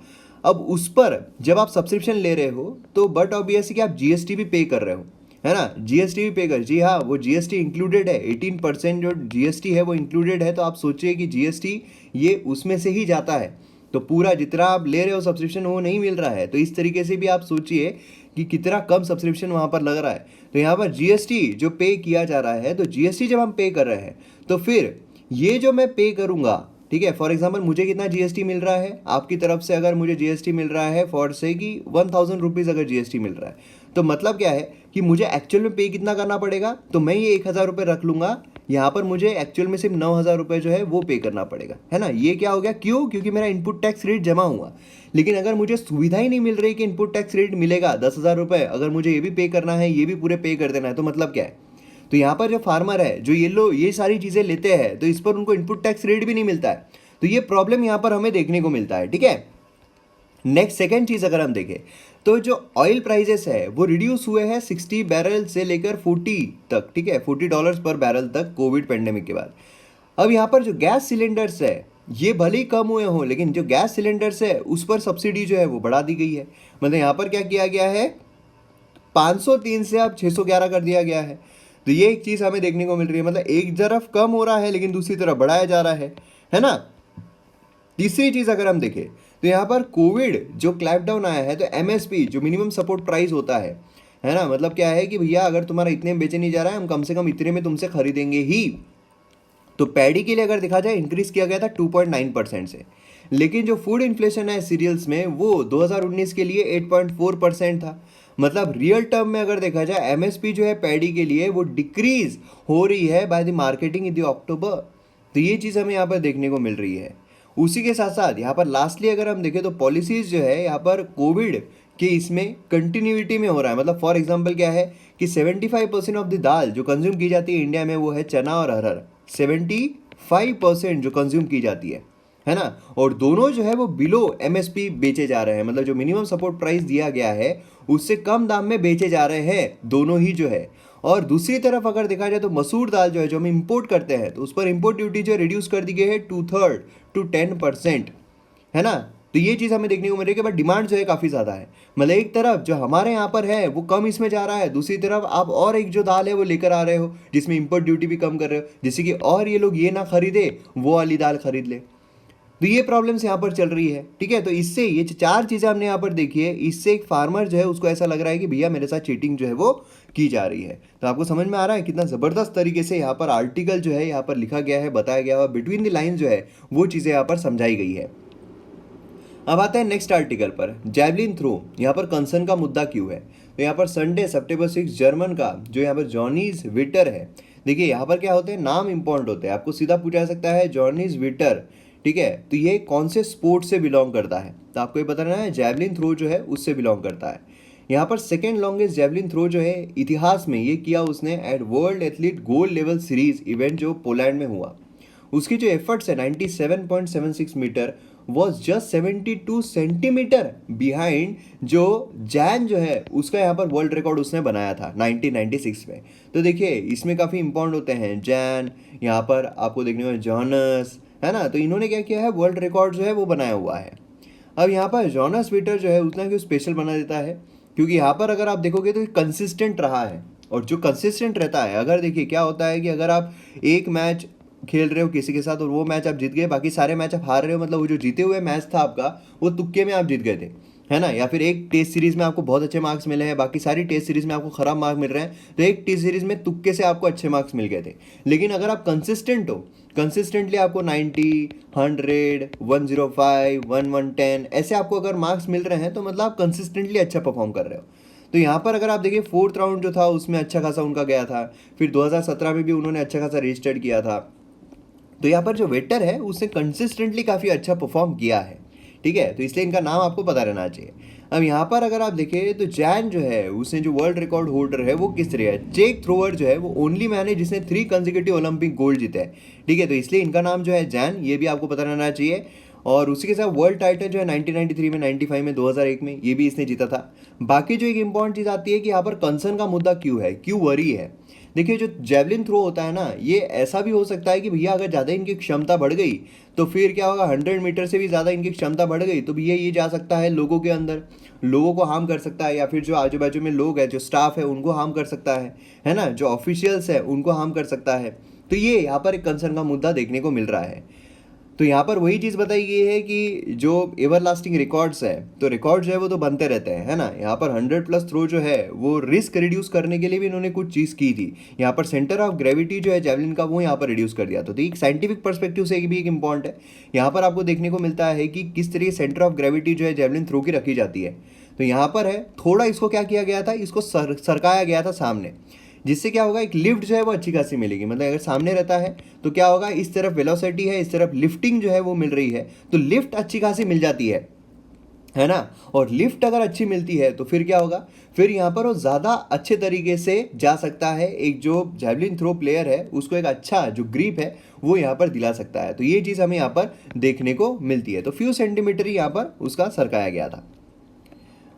अब उस पर जब आप सब्सक्रिप्शन ले रहे हो तो बट ऑब्वियस कि आप GST भी पे कर रहे हो, है ना। GST भी पे कर, जी हाँ, वो GST इंक्लूडेड है। 18% जो GST है वो इंक्लूडेड है। तो आप सोचिए कि GST ये उसमें से ही जाता है, तो पूरा जितना आप ले रहे हो सब्सक्रिप्शन वो नहीं मिल रहा है। तो इस तरीके से भी आप सोचिए कि कितना कम सब्सक्रिप्शन वहाँ पर लग रहा है। तो यहाँ पर GST जो पे किया जा रहा है, तो GST जब हम पे कर रहे हैं तो फिर ये जो मैं पे करूँगा, ठीक है, फॉर एग्जाम्पल मुझे कितना GST मिल रहा है आपकी तरफ से, अगर मुझे GST मिल रहा है फॉर से कि 1,000 रुपीज़ अगर GST मिल रहा है, तो मतलब क्या है कि मुझे एक्चुअल में पे कितना करना पड़ेगा? तो मैं ये 1,000 रुपये रख लूँगा, यहाँ पर मुझे एक्चुअल में सिर्फ 9,000 रुपये जो है वो पे करना पड़ेगा, है ना। ये क्या हो गया? क्यों? क्योंकि मेरा इनपुट टैक्स रेट जमा हुआ। लेकिन अगर मुझे सुविधा ही नहीं मिल रही कि इनपुट टैक्स रेट मिलेगा 10,000 रुपये, अगर मुझे ये भी पे करना है, ये भी पूरे पे कर देना है, तो मतलब क्या है? तो यहाँ पर जो फार्मर है, जो ये सारी चीज़ें लेते हैं, तो इस पर उनको इनपुट टैक्स रेट भी नहीं मिलता है। तो ये प्रॉब्लम यहाँ पर हमें देखने को मिलता है, ठीक है। नेक्स्ट सेकेंड चीज़ अगर हम देखें तो जो ऑयल प्राइजेस है वो रिड्यूस हुए हैं 60 बैरल से लेकर 40 तक, ठीक है, $40 पर बैरल तक कोविड पेंडेमिक के बाद। अब यहाँ पर जो गैस सिलेंडर्स है ये भले ही कम हुए हों, लेकिन जो गैस सिलेंडर्स है उस पर सब्सिडी जो है वो बढ़ा दी गई है। मतलब यहाँ पर क्या किया गया है, 503 से अब 611 कर दिया गया है। तो ये एक चीज़ हमें देखने को मिल रही है, मतलब एक तरफ कम हो रहा है लेकिन दूसरी तरफ बढ़ाया जा रहा है ना। तीसरी चीज़ अगर हम देखें तो यहाँ पर कोविड जो क्लैपडाउन आया है, तो MSP जो मिनिमम सपोर्ट प्राइस होता है ना, मतलब क्या है कि भैया अगर तुम्हारा इतने में बेचे नहीं जा रहा है, हम कम से कम इतने में तुमसे खरीदेंगे ही। तो पैडी के लिए अगर देखा जाए इंक्रीज किया गया था 2.9% से, लेकिन जो फूड इन्फ्लेशन है सीरियल्स में वो 2019 के लिए 8.4% था। मतलब रियल टर्म में अगर देखा जाए MSP जो है पैडी के लिए वो डिक्रीज हो रही है by the marketing in the October. तो ये चीज़ हमें यहाँ पर देखने को मिल रही है। उसी के साथ साथ यहाँ पर लास्टली अगर हम देखें तो पॉलिसीज़ जो है यहाँ पर कोविड के इसमें कंटिन्यूटी में हो रहा है। मतलब फॉर एग्जांपल क्या है कि 75% ऑफ द दाल जो कंज्यूम की जाती है इंडिया में वो है चना और अरहर, 75% जो कंज्यूम की जाती है ना। और दोनों जो है वो बिलो MSP बेचे जा रहे हैं, मतलब जो मिनिमम सपोर्ट प्राइस दिया गया है उससे कम दाम में बेचे जा रहे हैं दोनों ही जो है। और दूसरी तरफ अगर देखा जाए तो मसूर दाल जो है जो हम इंपोर्ट करते हैं, तो उस पर इंपोर्ट ड्यूटी जो रिड्यूस कर दी गई है 2/3 to 10%, है ना। तो ये चीज़ हमें देखने को मिल रही है कि बट डिमांड जो है काफ़ी ज़्यादा है। मतलब एक तरफ जो हमारे यहाँ पर है वो कम इसमें जा रहा है, दूसरी तरफ आप और एक जो दाल है वो लेकर आ रहे हो जिसमें इंपोर्ट ड्यूटी भी कम कर रहे हो, जिससे कि और ये लोग ये ना खरीदे वो वाली दाल खरीद ले। तो ये प्रॉब्लम्स यहाँ पर चल रही है, ठीक है। तो इससे ये चार चीज़ें हमने यहाँ पर देखी है, इससे एक फार्मर जो है उसको ऐसा लग रहा है कि भैया मेरे साथ चीटिंग जो है वो की जा रही है। तो आपको समझ में आ रहा है कितना ज़बरदस्त तरीके से यहाँ पर आर्टिकल जो है यहाँ पर लिखा गया है, बताया गया है, बिटवीन द लाइन जो है वो चीज़ें यहाँ पर समझाई गई है। अब आता है नेक्स्ट आर्टिकल पर, जैवलिन थ्रो यहाँ पर कंसर्न का मुद्दा क्यों है। तो यहाँ पर संडे September 6 जर्मन का जो यहाँ पर जॉनीज विटर है। देखिए यहाँ पर क्या होते हैं, नाम इंपॉर्टेंट होते हैं, आपको सीधा पूछा जा सकता है जॉनीज विटर, ठीक है। तो ये कौन से स्पोर्ट से बिलोंग करता है, तो आपको ये बताना है जैवलिन थ्रो जो है उससे बिलोंग करता है। यहाँ पर सेकेंड लॉन्गेस्ट जैवलिन थ्रो जो है इतिहास में ये किया उसने at world athlete gold level series event जो पोलैंड में हुआ। उसकी जो एफर्ट्स है 97.76 metre was just 72 centimetre behind जो जैन जो है उसका यहाँ पर वर्ल्ड रिकॉर्ड उसने बनाया था 1996 में। तो देखिए इसमें काफ़ी इंपॉर्टेंट होते हैं जैन, यहाँ पर आपको देखने को जॉनस, है ना। तो इन्होंने क्या किया है, वर्ल्ड रिकॉर्ड जो है वो बनाया हुआ है। अब यहाँ पर जॉनस विटर जो है उतना क्यों स्पेशल बना देता है, क्योंकि यहाँ पर अगर आप देखोगे तो कंसिस्टेंट रहा है। और जो कंसिस्टेंट रहता है, अगर देखिए क्या होता है कि अगर आप एक मैच खेल रहे हो किसी के साथ और वो मैच आप जीत गए, बाकी सारे मैच आप हार रहे हो, मतलब वो जो जीते हुए मैच था आपका वो तुक्के में आप जीत गए थे। है ना, या फिर एक टेस्ट सीरीज में आपको बहुत अच्छे मार्क्स मिले हैं, बाकी सारी टेस्ट सीरीज में आपको खराब मार्क्स मिल रहे हैं, तो एक टेस्ट सीरीज में तुक्के से आपको अच्छे मार्क्स मिल गए थे। लेकिन अगर आप कंसिस्टेंट हो, कंसिस्टेंटली आपको 90, 100, 105, 110 ऐसे आपको अगर मार्क्स मिल रहे हैं तो मतलब आप कंसिस्टेंटली अच्छा परफॉर्म कर रहे हो। तो यहाँ पर अगर आप देखिए 4th राउंड जो था उसमें अच्छा खासा उनका गया था, फिर 2017 में भी उन्होंने अच्छा खासा रजिस्टर्ड किया था। तो यहाँ पर जो वेटर है उसने कंसिस्टेंटली काफ़ी अच्छा परफॉर्म किया है, ठीक है, तो इसलिए इनका नाम आपको पता रहना चाहिए। अब यहाँ पर अगर आप देखें तो जैन जो है उसने जो वर्ल्ड रिकॉर्ड होल्डर है वो किस तरह है, चेक थ्रोअर जो है वो ओनली मैन है जिसने 3 कंसेक्यूटिव ओलंपिक गोल्ड जीते हैं, ठीक है, तो इसलिए इनका नाम जो है जैन, ये भी आपको पता रहना चाहिए। और उसी के साथ वर्ल्ड टाइटल जो है 1993 में, 95 में, 2001 में ये भी इसने जीता था। बाकी जो एक इंपॉर्टेंट चीज़ आती है कि यहाँ पर कंसर्न का मुद्दा क्यों है, क्यों वरी है। देखिए जो जेवलिन थ्रो होता है ना, ये ऐसा भी हो सकता है कि भैया अगर ज़्यादा इनकी क्षमता बढ़ गई तो फिर क्या होगा, 100 मीटर से भी ज़्यादा इनकी क्षमता बढ़ गई तो भैया ये जा सकता है लोगों के अंदर, लोगों को हार्म कर सकता है, या फिर जो आजू बाजू में लोग हैं, जो स्टाफ है उनको हार्म कर सकता है ना, जो ऑफिशियल्स है उनको हार्म कर सकता है। तो ये यहाँ पर एक कंसर्न का मुद्दा देखने को मिल रहा है। तो यहाँ पर वही चीज़ बताई गई है कि जो एवरलास्टिंग रिकॉर्ड्स है, तो रिकॉर्ड जो है वो तो बनते रहते हैं, है ना। यहाँ पर 100+ थ्रो जो है वो रिस्क रिड्यूस करने के लिए भी इन्होंने कुछ चीज़ की थी। यहाँ पर सेंटर ऑफ ग्रेविटी जो है जेवलिन का वो यहाँ पर रिड्यूस कर दिया। तो एक साइंटिफिक पर्सपेक्टिव से भी एक इम्पॉर्टेंट है, यहाँ पर आपको देखने को मिलता है कि किस तरीके सेंटर ऑफ ग्रेविटी जो है जेवलिन थ्रो की रखी जाती है। तो यहाँ पर है थोड़ा इसको क्या किया गया था, इसको सरकाया गया था सामने, जिससे क्या होगा, एक लिफ्ट जो है वो अच्छी खासी मिलेगी। मतलब अगर सामने रहता है तो क्या होगा, इस तरफ वेलोसिटी है, इस तरफ लिफ्टिंग जो है वो मिल रही है, तो लिफ्ट अच्छी खासी मिल जाती है ना। और लिफ्ट अगर अच्छी मिलती है तो फिर क्या होगा, फिर यहाँ पर वो ज़्यादा अच्छे तरीके से जा सकता है। एक जो जेवलिन थ्रो प्लेयर है उसको एक अच्छा जो ग्रिप है वो यहाँ पर दिला सकता है। तो ये चीज़ हमें यहाँ पर देखने को मिलती है। तो फ्यू सेंटीमीटर ही यहाँ पर उसका सरकाया गया था।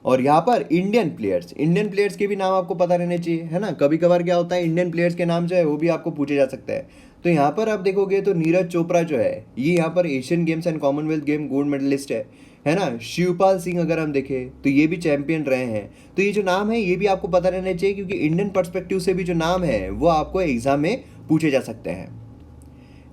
और यहाँ पर इंडियन प्लेयर्स के भी नाम आपको पता रहने चाहिए, है ना। कभी कभार क्या होता है, इंडियन प्लेयर्स के नाम जो है वो भी आपको पूछे जा सकते हैं। तो यहाँ पर आप देखोगे तो नीरज चोपड़ा जो है ये यहाँ पर Asian Games and Commonwealth game gold medallist है ना। शिवपाल सिंह अगर हम देखें तो ये भी चैंपियन रहे हैं। तो ये जो नाम है ये भी आपको पता रहना चाहिए, क्योंकि इंडियन पर्सपेक्टिव से भी जो नाम है वो आपको एग्जाम में पूछे जा सकते हैं।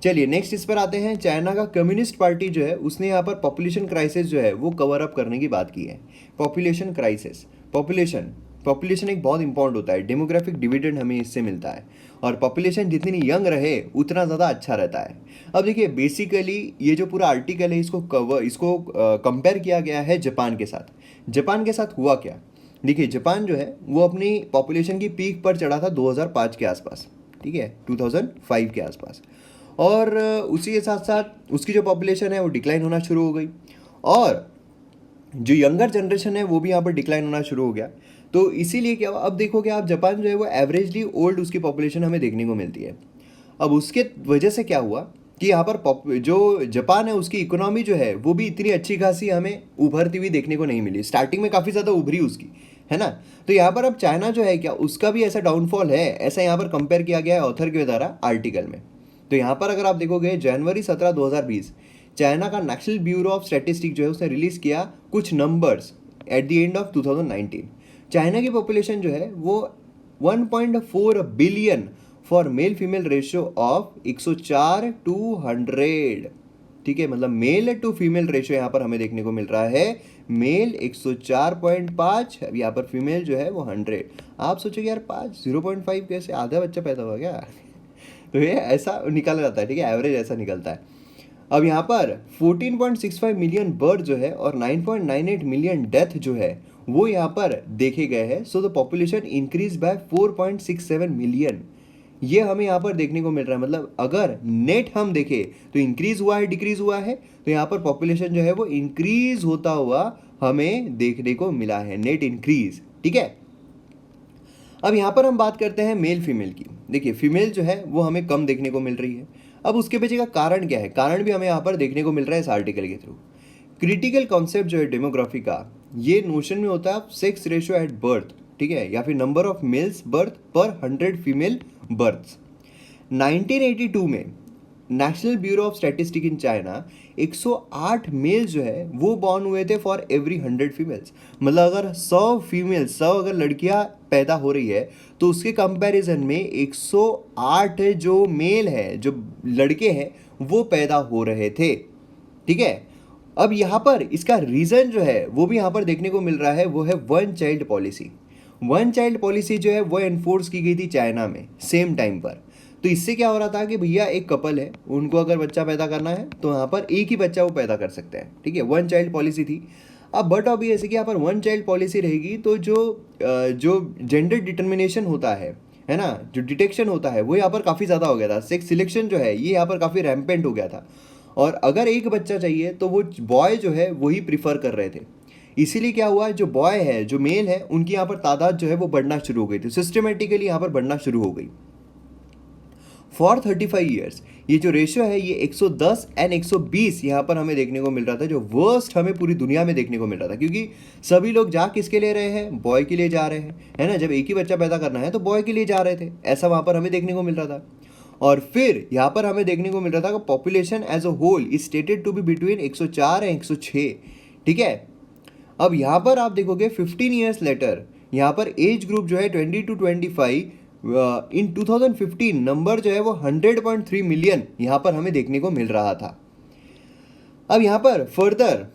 चलिए नेक्स्ट इस पर आते हैं। चाइना का कम्युनिस्ट पार्टी जो है उसने यहाँ पर पॉपुलेशन क्राइसिस जो है वो कवर अप करने की बात की है। पॉपुलेशन क्राइसिस, पॉपुलेशन एक बहुत इंपॉर्टेंट होता है, डेमोग्राफिक डिविडेंड हमें इससे मिलता है, और पॉपुलेशन जितनी यंग रहे उतना ज़्यादा अच्छा रहता है। अब देखिए बेसिकली ये जो पूरा आर्टिकल है इसको कंपेयर किया गया है जापान के साथ। जापान के साथ हुआ क्या, देखिए जापान जो है वो अपनी पॉपुलेशन की पीक पर चढ़ा था 2005 के आसपास, ठीक है, 2005 के आसपास, और उसी के साथ साथ उसकी जो पॉपुलेशन है वो डिक्लाइन होना शुरू हो गई, और जो यंगर जनरेशन है वो भी यहाँ पर डिक्लाइन होना शुरू हो गया। तो इसीलिए क्या हुआ, अब देखोगे आप जापान जो है वो एवरेजली ओल्ड उसकी पॉपुलेशन हमें देखने को मिलती है। अब उसके वजह से क्या हुआ कि यहाँ पर जो जापान है उसकी इकोनॉमी जो है वो भी इतनी अच्छी खासी हमें उभरती हुई देखने को नहीं मिली। स्टार्टिंग में काफ़ी ज़्यादा उभरी उसकी, है ना। तो यहाँ पर अब चाइना जो है क्या उसका भी ऐसा डाउनफॉल है, ऐसा यहाँ पर कंपेयर किया गया है ऑथर के द्वारा आर्टिकल में। तो यहाँ पर अगर आप देखोगे जनवरी 17, 2020 चाइना का नेशनल ब्यूरो ऑफ स्टैटिस्टिक्स जो है उसने रिलीज़ किया कुछ numbers at the end of 2019। China की पॉपुलेशन जो है वो 1.4 billion for male female ratio of 104:100, ठीक है, मतलब मेल टू फीमेल रेशियो यहाँ पर हमें देखने को मिल रहा है। मेल 104.5, अब यहाँ पर फीमेल जो है वो 100। आप सोचोगे यार 0.5 कैसे, आधा बच्चा पैदा हुआ क्या तो ये ऐसा निकल जाता है, ठीक है, एवरेज ऐसा निकलता है। अब यहाँ पर 14.65 मिलियन बर्थ जो है और 9.98 मिलियन डेथ जो है वो यहाँ पर देखे गए हैं। So the population increase by 4.67 million, ये हमें यहाँ पर देखने को मिल रहा है। मतलब अगर नेट हम देखें तो इंक्रीज हुआ है, डिक्रीज हुआ है, तो यहाँ पर पॉपुलेशन जो है वो इंक्रीज होता हुआ हमें देखने को मिला है, नेट इंक्रीज, ठीक है। अब यहाँ पर हम बात करते हैं मेल फीमेल की। देखिए फीमेल जो है वो हमें कम देखने को मिल रही है। अब उसके पीछे का कारण क्या है, कारण भी हमें यहाँ पर देखने को मिल रहा है इस आर्टिकल के थ्रू। क्रिटिकल कॉन्सेप्ट जो है डेमोग्राफी का, ये नोशन में होता है सेक्स रेशियो एट बर्थ, ठीक है, या फिर नंबर ऑफ मेल्स बर्थ पर 100 फीमेल बर्थ्स। 1982 में National Bureau of Statistic in China 108 male जो है वो बॉर्न हुए थे फॉर एवरी 100 फीमेल्स। मतलब अगर 100 अगर लड़कियां पैदा हो रही है तो उसके कंपैरिजन में 108 जो मेल है, जो लड़के हैं वो पैदा हो रहे थे, ठीक है। अब यहाँ पर इसका रीज़न जो है वो भी यहाँ पर देखने को मिल रहा है, वो है one child policy. One child policy जो है वो एनफोर्स की गई थी चाइना में सेम टाइम पर। तो इससे क्या हो रहा था कि भैया एक कपल है, उनको अगर बच्चा पैदा करना है तो यहाँ पर एक ही बच्चा वो पैदा कर सकते हैं, ठीक है, वन चाइल्ड पॉलिसी थी। अब बट अभी ऐसे कि यहाँ पर वन चाइल्ड पॉलिसी रहेगी तो जो जेंडर डिटर्मिनेशन होता है ना, जो डिटेक्शन होता है वो यहाँ पर काफ़ी ज़्यादा हो गया था। सेक्स सिलेक्शन जो है ये यहाँ पर काफ़ी रैम्पेंट हो गया था, और अगर एक बच्चा चाहिए तो वो बॉय जो है वही प्रिफर कर रहे थे। इसीलिए क्या हुआ, जो बॉय है, जो मेल है, उनकी यहाँ पर तादाद जो है वो बढ़ना शुरू हो गई थी, सिस्टमेटिकली यहाँ पर बढ़ना शुरू हो गई। फॉर 35 ईयर्स ये जो रेशियो है ये 110 एंड 120 यहाँ पर हमें देखने को मिल रहा था, जो वर्स्ट हमें पूरी दुनिया में देखने को मिल रहा था। क्योंकि सभी लोग जा किसके लिए रहे हैं, बॉय के लिए जा रहे हैं, है ना। जब एक ही बच्चा पैदा करना है तो बॉय के लिए जा रहे थे, ऐसा वहाँ पर हमें देखने को मिल रहा था। और फिर यहाँ पर हमें देखने को मिल रहा था कि population as a whole is stated to be between 104 and 106, ठीक है। अब यहाँ पर आप देखोगे 15 ईयर्स लेटर यहाँ पर एज ग्रुप जो है 20 to 25 इन 2015 नंबर जो है वो 100.3 मिलियन यहाँ पर हमें देखने को मिल रहा था। अब यहाँ पर further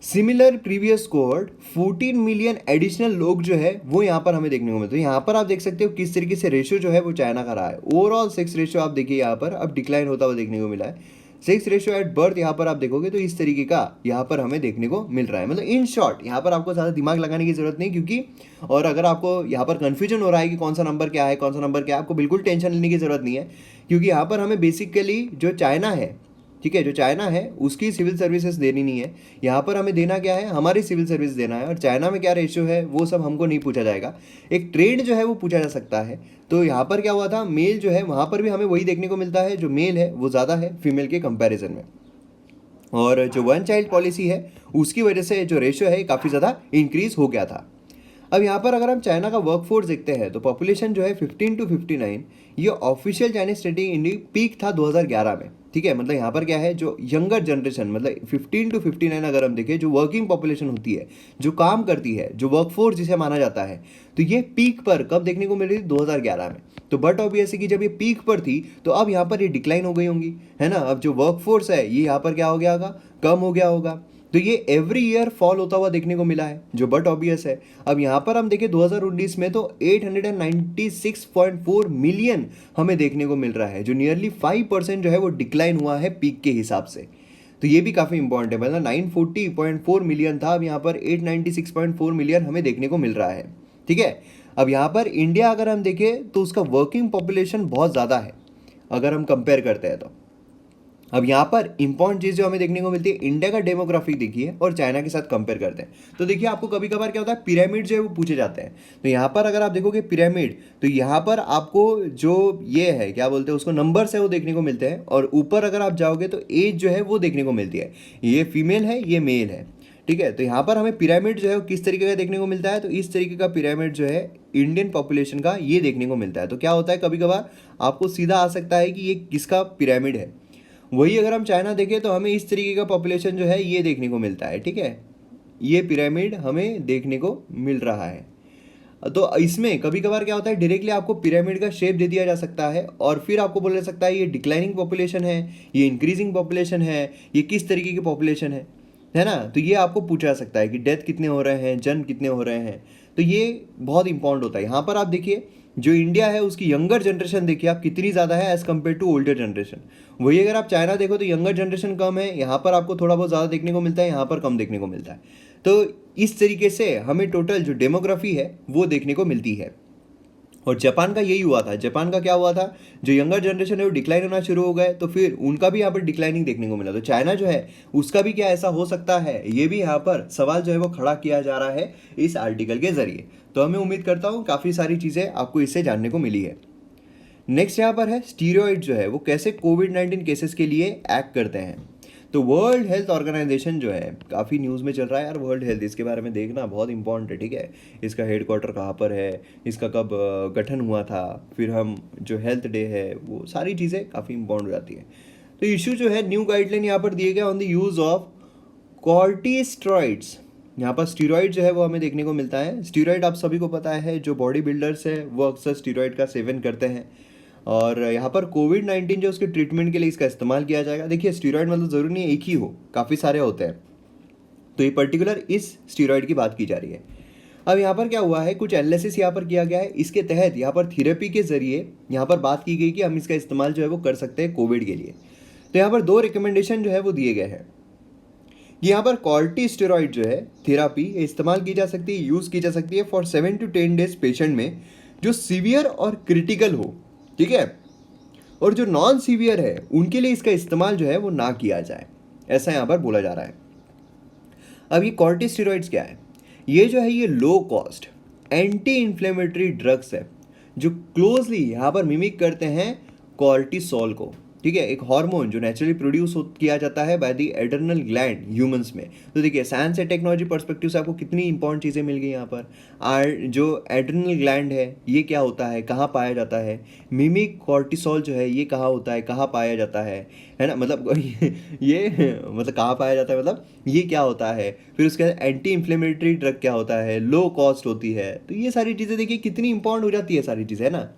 similar previous cohort 14 million additional लोग जो है वो यहाँ पर हमें देखने को मिलते हैं। यहाँ पर आप देख सकते हो किस तरीके से रेशियो जो है वो चाइना का रहा है। ओवरऑल सेक्स रेशियो आप देखिए यहाँ पर अब डिक्लाइन होता हुआ देखने को मिला है। सेक्स रेशियो एट बर्थ यहाँ पर आप देखोगे तो इस तरीके का यहाँ पर हमें देखने को मिल रहा है। मतलब इन शॉर्ट यहाँ पर आपको ज़्यादा दिमाग लगाने की ज़रूरत नहीं, क्योंकि और अगर आपको यहाँ पर कन्फ्यूजन हो रहा है कि कौन सा नंबर क्या है, कौन सा नंबर क्या है, आपको बिल्कुल टेंशन लेने की ज़रूरत नहीं है। क्योंकि यहाँ पर हमें बेसिकली जो चाइना है, ठीक है, जो चाइना है उसकी सिविल सर्विसेज देनी नहीं है। यहाँ पर हमें देना क्या है, हमारी सिविल सर्विस देना है। और चाइना में क्या रेशियो है वो सब हमको नहीं पूछा जाएगा, एक ट्रेंड जो है वो पूछा जा सकता है। तो यहाँ पर क्या हुआ था, मेल जो है वहाँ पर भी हमें वही देखने को मिलता है, जो मेल है वो ज़्यादा है फीमेल के कंपैरिजन में। और जो वन चाइल्ड पॉलिसी है उसकी वजह से जो रेशियो है काफ़ी ज़्यादा इंक्रीज हो गया था। अब यहाँ पर अगर हम चाइना का वर्कफोर्स देखते हैं तो पॉपुलेशन जो है 15 to 59 ये ऑफिशियल चाइनीज स्टेटिंग इंडी पीक था 2011 में, ठीक है। मतलब यहाँ पर क्या है, जो यंगर जनरेशन मतलब 15 to 59 अगर हम देखें, जो वर्किंग पॉपुलेशन होती है, जो काम करती है, जो वर्कफोर्स जिसे माना जाता है, तो ये पीक पर कब देखने को मिल रही थी, 2011 में। तो बट ऑब्वियसली कि जब ये पीक पर थी तो अब यहाँ पर ये डिक्लाइन हो गई होंगी, है ना। अब जो वर्कफोर्स है ये यहाँ पर क्या हो गया होगा, कम हो गया होगा। तो ये एवरी ईयर फॉल होता हुआ देखने को मिला है, जो बट ऑब्वियस है। अब यहाँ पर हम देखें 2019 में तो 896.4 मिलियन हमें देखने को मिल रहा है, जो नियरली 5% जो है वो डिक्लाइन हुआ है पीक के हिसाब से। तो ये भी काफ़ी इंपॉर्टेंट है। मतलब 940.4 मिलियन था, अब यहाँ पर 896.4 मिलियन हमें देखने को मिल रहा है, ठीक है। अब यहाँ पर इंडिया अगर हम देखें तो उसका वर्किंग पॉपुलेशन बहुत ज़्यादा है अगर हम कंपेयर करते हैं तो। अब यहाँ पर इंपॉर्टेंट चीज़ जो हमें देखने को मिलती है, इंडिया का डेमोग्राफिक देखिए और चाइना के साथ कंपेयर करते हैं तो देखिए आपको कभी कभार क्या होता है, पिरामिड जो है वो पूछे जाते हैं। तो यहाँ पर अगर आप देखोगे पिरामिड, तो यहाँ पर आपको जो ये है क्या बोलते हैं उसको, नंबर्स है वो देखने को मिलते हैं। और ऊपर अगर आप जाओगे तो एज जो है वो देखने को मिलती है, ये फीमेल है ये मेल है, ठीक है। तो यहाँ पर हमें पिरामिड जो है वो किस तरीके का देखने को मिलता है, तो इस तरीके का पिरामिड जो है इंडियन पॉपुलेशन का ये देखने को मिलता है। तो क्या होता है, कभी कभार आपको सीधा आ सकता है कि ये किसका पिरामिड है। वही अगर हम चाइना देखें तो हमें इस तरीके का पॉपुलेशन जो है ये देखने को मिलता है, ठीक है। ये पिरामिड हमें देखने को मिल रहा है। तो इसमें कभी कभार क्या होता है, डायरेक्टली आपको पिरामिड का शेप दे दिया जा सकता है और फिर आपको बोला जा सकता है ये डिक्लाइनिंग पॉपुलेशन है, ये इंक्रीजिंग पॉपुलेशन है, ये किस तरीके की पॉपुलेशन है ना। तो ये आपको पूछा जा सकता है कि डेथ कितने हो रहे हैं, जन्म कितने हो रहे हैं। तो ये बहुत इंपॉर्टेंट होता है। यहाँ पर आप देखिए जो इंडिया है उसकी यंगर जनरेशन देखिए आप कितनी ज़्यादा है as compare to older generation. वही अगर आप चाइना देखो तो यंगर जनरेशन कम है, यहाँ पर आपको थोड़ा बहुत ज़्यादा देखने को मिलता है, यहाँ पर कम देखने को मिलता है। तो इस तरीके से हमें टोटल जो डेमोग्राफी है वो देखने को मिलती है। और जापान का यही हुआ था। जापान का क्या हुआ था, जो यंगर जनरेशन है वो डिक्लाइन होना शुरू हो गए तो फिर उनका भी यहाँ पर डिक्लाइनिंग देखने को मिला। तो चाइना जो है उसका भी क्या ऐसा हो सकता है, ये भी यहाँ पर सवाल जो है वो खड़ा किया जा रहा है इस आर्टिकल के जरिए। तो हमें उम्मीद करता हूँ काफ़ी सारी चीज़ें आपको इससे जानने को मिली है। नेक्स्ट यहाँ पर है स्टीरॉयड जो है वो कैसे कोविड-19 केसेस के लिए एक्ट करते हैं। तो वर्ल्ड हेल्थ ऑर्गेनाइजेशन जो है काफ़ी न्यूज़ में चल रहा है यार, वर्ल्ड हेल्थ, इसके बारे में देखना बहुत इंपॉर्टेंट है, ठीक है। इसका हेडक्वार्टर कहाँ पर है, इसका कब गठन हुआ था, फिर हम जो हेल्थ डे है वो सारी चीज़ें काफ़ी इंपॉर्टेंट हो जाती है। तो इशू जो है, न्यू गाइडलाइन यहाँ पर दिए गए ऑन द यूज़ ऑफ कॉर्टिस्टेरॉइड्स। यहाँ पर स्टीरॉइड जो है वो हमें देखने को मिलता है। स्टीरॉइड आप सभी को पता है, जो बॉडी बिल्डर्स है वो अक्सर स्टीरॉइड का सेवन करते हैं। और यहाँ पर कोविड-19 जो उसके ट्रीटमेंट के लिए इसका इस्तेमाल किया जाएगा। देखिए स्टेरॉइड मतलब ज़रूरी नहीं एक ही हो, काफ़ी सारे होते हैं, तो ये पर्टिकुलर इस स्टेरॉइड की बात की जा रही है। अब यहाँ पर क्या हुआ है, कुछ एनालिसिस यहाँ पर किया गया है, इसके तहत यहाँ पर थेरेपी के ज़रिए यहाँ पर बात की गई कि हम इसका इस्तेमाल जो है वो कर सकते हैं कोविड के लिए। तो यहाँ पर 2 रिकमेंडेशन जो है वो दिए गए हैं। यहाँ पर कॉर्टिस्टेरॉइड जो है थेरापी इस्तेमाल की जा सकती है, यूज़ की जा सकती है फॉर 7 to 10 डेज पेशेंट में जो सीवियर और क्रिटिकल हो, ठीक है, और जो नॉन सीवियर है उनके लिए इसका इस्तेमाल जो है वो ना किया जाए, ऐसा यहाँ पर बोला जा रहा है। अब ये कॉर्टिस्टेरॉइड्स क्या है, ये जो है ये low cost anti inflammatory drugs है जो क्लोजली यहाँ पर मिमिक करते हैं कॉर्टिसोल को, ठीक है, एक हार्मोन जो नेचुरली प्रोड्यूस किया जाता है by the adrenal gland humans में। तो देखिए साइंस एंड टेक्नोलॉजी पर्सपेक्टिव से आपको कितनी इंपॉर्टेंट चीज़ें मिल गई यहाँ पर। जो एड्रेनल ग्लैंड है ये क्या होता है, कहाँ पाया जाता है, मिमिक कॉर्टिसोल जो है ये कहाँ होता है, कहाँ पाया जाता है ना, मतलब ये मतलब कहाँ पाया जाता है, मतलब ये क्या होता है, फिर उसके बाद एंटी इन्फ्लेमेटरी ड्रग क्या होता है, लो कॉस्ट होती है। तो ये सारी चीज़ें देखिए कितनी इंपॉर्टेंट हो जाती है सारी चीज़ें, है ना।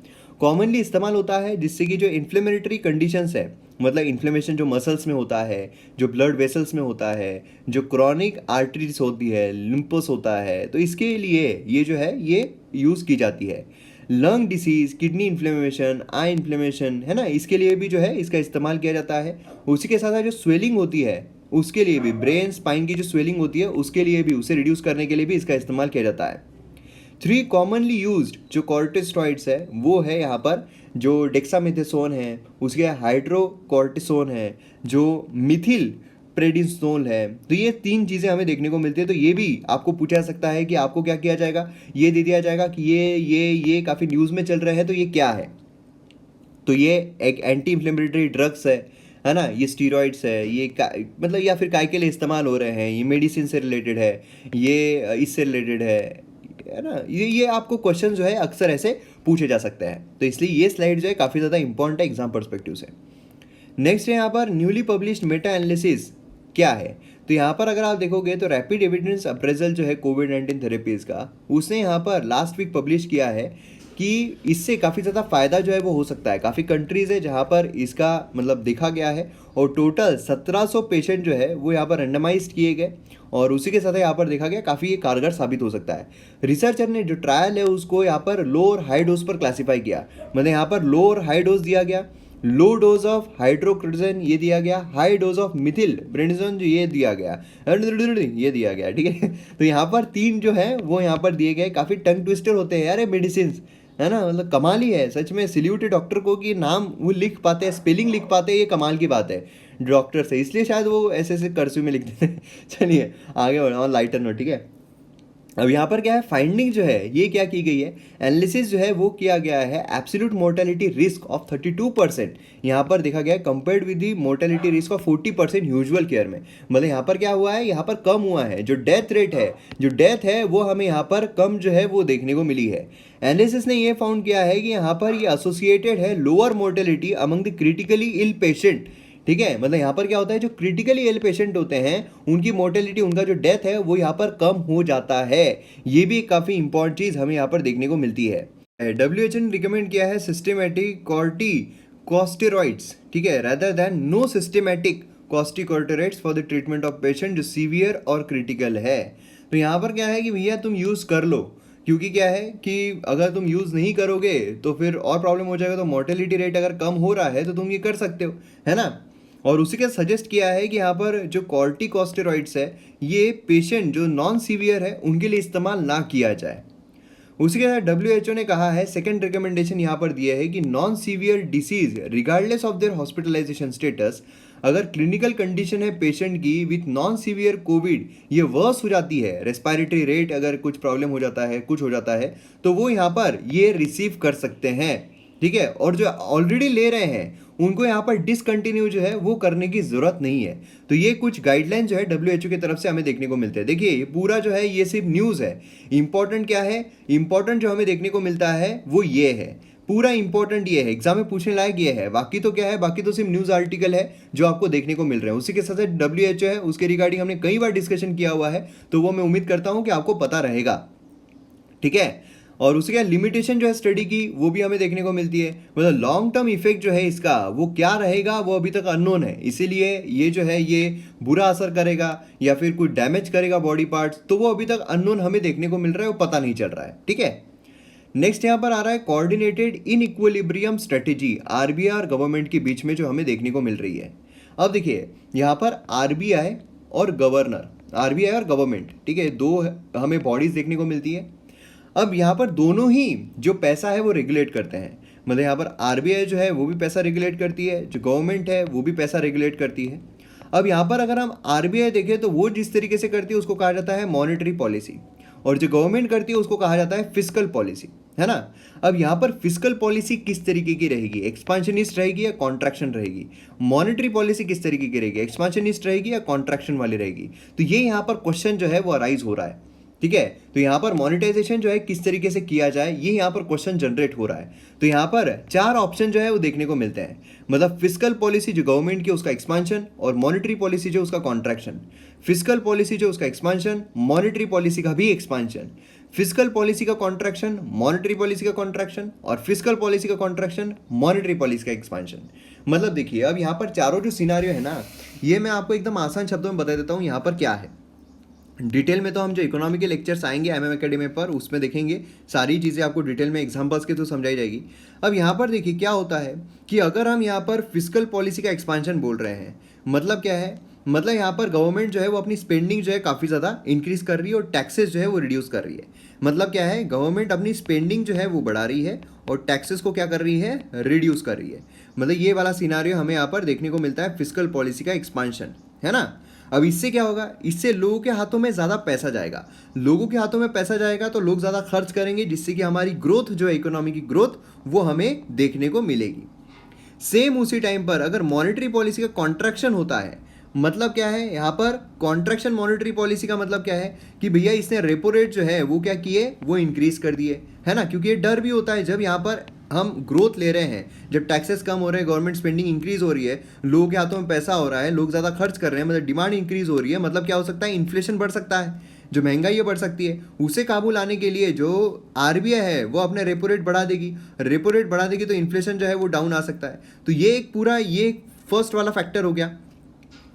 कॉमनली इस्तेमाल होता है जिससे कि जो इन्फ्लेमेटरी कंडीशंस है, मतलब इन्फ्लेमेशन जो मसल्स में होता है, जो ब्लड वेसल्स में होता है, जो क्रॉनिक आर्टरीज होती है, लिम्पस होता है, तो इसके लिए ये जो है ये यूज़ की जाती है। लंग डिसीज़, किडनी इन्फ्लेमेशन, आई इन्फ्लेमेशन, है ना, इसके लिए भी जो है इसका इस्तेमाल किया जाता है। उसी के साथ साथ जो स्वेलिंग होती है उसके लिए भी, ब्रेन स्पाइन की जो स्वेलिंग होती है उसके लिए भी, उसे रिड्यूस करने के लिए भी इसका इस्तेमाल किया जाता है। 3 कॉमनली यूज्ड जो कॉर्टिसोइड्स है वो है यहाँ पर जो डेक्सामेथासोन है, उसके हाइड्रोकॉर्टिसोन है, जो मिथिल प्रेडिसोल है। तो ये 3 चीज़ें हमें देखने को मिलती है। तो ये भी आपको पूछा जा सकता है कि आपको क्या किया जाएगा, ये दे दिया जाएगा कि ये काफ़ी न्यूज़ में चल रहे हैं, तो ये क्या है, तो ये एक एंटी इन्फ्लेमेटरी ड्रग्स है ना, ये स्टीरॉइड्स है, ये मतलब या फिर काय के लिए इस्तेमाल हो रहे हैं, ये मेडिसिन से रिलेटेड है, ये इससे रिलेटेड है ना। ये आपको क्वेश्चन जो है अक्सर ऐसे पूछे जा सकते हैं। तो इसलिए ये स्लाइड जो है काफ़ी ज़्यादा इंपॉर्टेंट है एग्जाम पर्सपेक्टिव से। नेक्स्ट है यहाँ पर न्यूली पब्लिश्ड मेटा एनालिसिस क्या है। तो यहाँ पर अगर आप देखोगे तो रैपिड एविडेंस अप्रेजल जो है कोविड-19 थेरेपीज़ का, उसने यहाँ पर लास्ट वीक पब्लिश किया है कि इससे काफ़ी ज़्यादा फ़ायदा जो है वो हो सकता है। काफ़ी कंट्रीज़ है जहाँ पर इसका मतलब देखा गया है और टोटल 1700 पेशेंट जो है वो यहाँ पर रेंडमाइज्ड किए गए और उसी के साथ यहाँ पर देखा गया काफ़ी ये कारगर साबित हो सकता है। रिसर्चर ने जो ट्रायल है उसको यहाँ पर लो और हाई डोज पर क्लासीफाई किया, मतलब यहाँ पर लो और हाई डोज दिया गया, लो डोज ऑफ हाइड्रोक्रोजन ये दिया गया, हाई डोज ऑफ मिथिल ब्रेंडिजोन जो ये दिया गया, ये दिया गया, ठीक है। तो यहाँ पर 3 जो है वो यहाँ पर दिए गए। काफ़ी टंग ट्विस्टर होते हैं यार ये मेडिसिन, है ना, मतलब कमाल ही है सच में। सल्यूट है डॉक्टर को कि नाम वो लिख पाते हैं, स्पेलिंग लिख पाते हैं, ये कमाल की बात है डॉक्टर से, इसलिए शायद वो ऐसे कर्सिव में लिखते हैं। चलिए आगे बढ़ाओ लाइटर नोट, ठीक है। अब यहाँ पर क्या है, फाइंडिंग जो है ये क्या की गई है, एनालिसिस जो है वो किया गया है एब्सोल्यूट मोर्टेलिटी रिस्क ऑफ 32% यहाँ पर देखा गया है compared with the mortality risk of 40% usual care में। मतलब यहाँ पर क्या हुआ है, यहाँ पर कम हुआ है, जो डेथ रेट है, जो डेथ है वो हमें यहाँ पर कम जो है वो देखने को मिली है। एनालिसिस ने ये फाउंड किया है कि यहाँ पर ये एसोसिएटेड है lower mortality among the critically ill patient, ठीक है। मतलब यहाँ पर क्या होता है, जो क्रिटिकली इल पेशेंट होते हैं उनकी मोर्टेलिटी, उनका जो डेथ है वो यहाँ पर कम हो जाता है। ये भी काफ़ी इंपॉर्टेंट चीज़ हमें यहाँ पर देखने को मिलती है। WHO ने रिकमेंड किया है सिस्टेमेटिक कॉर्टिकोस्टेरॉइड्स, ठीक है, rather than no systematic corticosteroids for the treatment of patient जो सीवियर और क्रिटिकल है। तो यहाँ पर क्या है कि भैया तुम यूज़ कर लो, क्योंकि क्या है कि अगर तुम यूज़ नहीं करोगे तो फिर और प्रॉब्लम हो जाएगा। तो मोर्टेलिटी रेट अगर कम हो रहा है तो तुम ये कर सकते हो, है ना। और उसी के सजेस्ट किया है कि यहाँ पर जो कॉर्टिकोस्टेरॉइड्स है ये पेशेंट जो नॉन सीवियर है उनके लिए इस्तेमाल ना किया जाए। उसी के साथ WHO ने कहा है, सेकंड रिकमेंडेशन यहाँ पर दिया है कि non severe disease regardless of their hospitalisation status, अगर क्लिनिकल कंडीशन है पेशेंट की विथ नॉन सीवियर कोविड ये वर्स हो जाती है, रेस्पिरेटरी रेट अगर कुछ प्रॉब्लम हो जाता है, कुछ हो जाता है, तो वो यहाँ पर ये रिसीव कर सकते हैं, ठीक है। और जो ऑलरेडी ले रहे हैं उनको यहाँ पर डिसकंटिन्यू जो है वो करने की ज़रूरत नहीं है। तो ये कुछ गाइडलाइन जो है WHO की तरफ से हमें देखने को मिलते हैं। देखिए ये पूरा जो है ये सिर्फ न्यूज़ है। इंपॉर्टेंट क्या है, इंपॉर्टेंट जो हमें देखने को मिलता है वो ये है, पूरा इंपॉर्टेंट ये है, एग्जाम में पूछने लायक ये है। बाकी तो क्या है, बाकी तो सिर्फ न्यूज़ आर्टिकल है जो आपको देखने को मिल रहे हैं। उसी के साथ साथ WHO है, उसके रिगार्डिंग हमने कई बार डिस्कशन किया हुआ है, तो वो मैं उम्मीद करता हूँ कि आपको पता रहेगा, ठीक है। और उसके क्या लिमिटेशन जो है स्टडी की वो भी हमें देखने को मिलती है। मतलब लॉन्ग टर्म इफेक्ट जो है इसका वो क्या रहेगा वो अभी तक अननोन है, इसीलिए ये जो है ये बुरा असर करेगा या फिर कुछ डैमेज करेगा बॉडी पार्ट्स, तो वो अभी तक अननोन हमें देखने को मिल रहा है, वो पता नहीं चल रहा है। ठीक है, नेक्स्ट यहाँ पर आ रहा है coordinated in equilibrium strategy RBI और गवर्नमेंट के बीच में जो हमें देखने को मिल रही है। अब देखिए यहाँ पर आरबीआई और गवर्नर, आरबीआई और गवर्नमेंट, ठीक है, दो हमें बॉडीज देखने को मिलती है। अब यहाँ पर दोनों ही जो पैसा है वो रेगुलेट करते हैं। मतलब यहाँ पर आरबीआई जो है वो भी पैसा रेगुलेट करती है, जो गवर्नमेंट है वो भी पैसा रेगुलेट करती है। अब यहाँ पर अगर हम आरबीआई देखें तो वो जिस तरीके से करती है उसको कहा जाता है मॉनेटरी पॉलिसी, और जो गवर्नमेंट करती है उसको कहा जाता है फिस्कल पॉलिसी, है ना। अब यहाँ पर फिस्कल पॉलिसी किस तरीके की रहेगी, एक्सपांशनिस्ट रहेगी या कॉन्ट्रैक्शन रहेगी। मॉनेटरी पॉलिसी किस तरीके की रहेगी, एक्सपांशनिस्ट रहेगी या कॉन्ट्रैक्शन वाली रहेगी। तो ये यहाँ पर क्वेश्चन जो है वो अराइज हो रहा है। ठीक है, तो यहाँ पर मोनेटाइजेशन जो है किस तरीके से किया जाए, ये यहाँ पर क्वेश्चन जनरेट हो रहा है। तो यहाँ पर 4 ऑप्शन जो है वो देखने को मिलते हैं। मतलब फिस्कल पॉलिसी जो गवर्नमेंट की उसका एक्सपांशन, और मॉनेटरी पॉलिसी जो उसका कॉन्ट्रैक्शन। फिस्कल पॉलिसी जो उसका एक्सपांशन, मॉनेटरी पॉलिसी का भी एक्सपांशन। फिस्कल पॉलिसी का कॉन्ट्रैक्शन, मॉनेटरी पॉलिसी का कॉन्ट्रैक्शन, और फिस्कल पॉलिसी का कॉन्ट्रैक्शन, मॉनेटरी पॉलिसी का एक्सपांशन। मतलब देखिए अब यहाँ पर चारों जो सिनारियो है ना, ये मैं आपको एकदम आसान शब्दों में बता देता हूँ यहाँ पर क्या है। डिटेल में तो हम जो इकोनॉमी के लेक्चर्स आएंगे एमएम एकेडमी पर उसमें देखेंगे, सारी चीज़ें आपको डिटेल में एग्जांपल्स के थ्रू समझाई जाएगी। अब यहाँ पर देखिए क्या होता है कि अगर हम यहाँ पर फिस्कल पॉलिसी का एक्सपांशन बोल रहे हैं, मतलब क्या है, मतलब यहाँ पर गवर्नमेंट जो है वो अपनी स्पेंडिंग जो है काफ़ी ज़्यादा इंक्रीज कर रही है और टैक्सेस जो है वो रिड्यूस कर रही है। मतलब क्या है, गवर्नमेंट अपनी स्पेंडिंग जो है वो बढ़ा रही है और टैक्सेस को क्या कर रही है, रिड्यूस कर रही है। मतलब ये वाला सिनारियो हमें यहाँ पर देखने को मिलता है फिस्कल पॉलिसी का एक्सपांशन, है ना। अब इससे क्या होगा, इससे लोगों के हाथों में ज़्यादा पैसा जाएगा। लोगों के हाथों में पैसा जाएगा तो लोग ज़्यादा खर्च करेंगे, जिससे कि हमारी ग्रोथ जो है, इकोनॉमी की ग्रोथ, वो हमें देखने को मिलेगी। सेम उसी टाइम पर अगर मॉनेटरी पॉलिसी का कॉन्ट्रैक्शन होता है, मतलब क्या है यहाँ पर कॉन्ट्रैक्शन मॉनेटरी पॉलिसी का मतलब क्या है कि भैया इसने रेपो रेट जो है वो क्या किए, वो इंक्रीज कर दिए, है ना। क्योंकि ये डर भी होता है जब यहाँ पर हम ग्रोथ ले रहे हैं, जब टैक्सेस कम हो रहे हैं, गवर्नमेंट स्पेंडिंग इंक्रीज हो रही है, लोगों के हाथों में पैसा हो रहा है, लोग ज़्यादा खर्च कर रहे हैं, मतलब डिमांड इंक्रीज हो रही है, मतलब क्या हो सकता है, इन्फ्लेशन बढ़ सकता है, जो महंगाई है बढ़ सकती है। उसे काबू लाने के लिए जो आरबीआई है वो अपने रेपो रेट बढ़ा देगी, रेपो रेट बढ़ा देगी तो इन्फ्लेशन जो है वो डाउन आ सकता है। तो ये एक पूरा ये फर्स्ट वाला फैक्टर हो गया।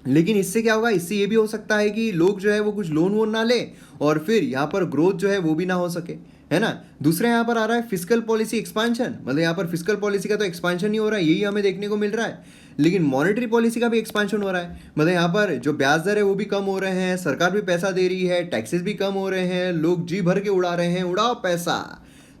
लेकिन इससे क्या होगा, इससे ये भी हो सकता है कि लोग जो है वो कुछ लोन वोन ना ले और फिर यहाँ पर ग्रोथ जो है वो भी ना हो सके, है ना। दूसरा यहाँ पर आ रहा है फिस्कल पॉलिसी एक्सपांशन, मतलब यहाँ पर फिस्कल पॉलिसी का तो एक्सपांशन ही हो रहा है, यही हमें देखने को मिल रहा है। लेकिन मॉनेटरी पॉलिसी का भी एक्सपांशन हो रहा है, मतलब यहाँ पर जो ब्याज दर है वो भी कम हो रहे हैं, सरकार भी पैसा दे रही है, टैक्सेस भी कम हो रहे हैं, लोग जी भर के उड़ा रहे हैं, उड़ाओ पैसा।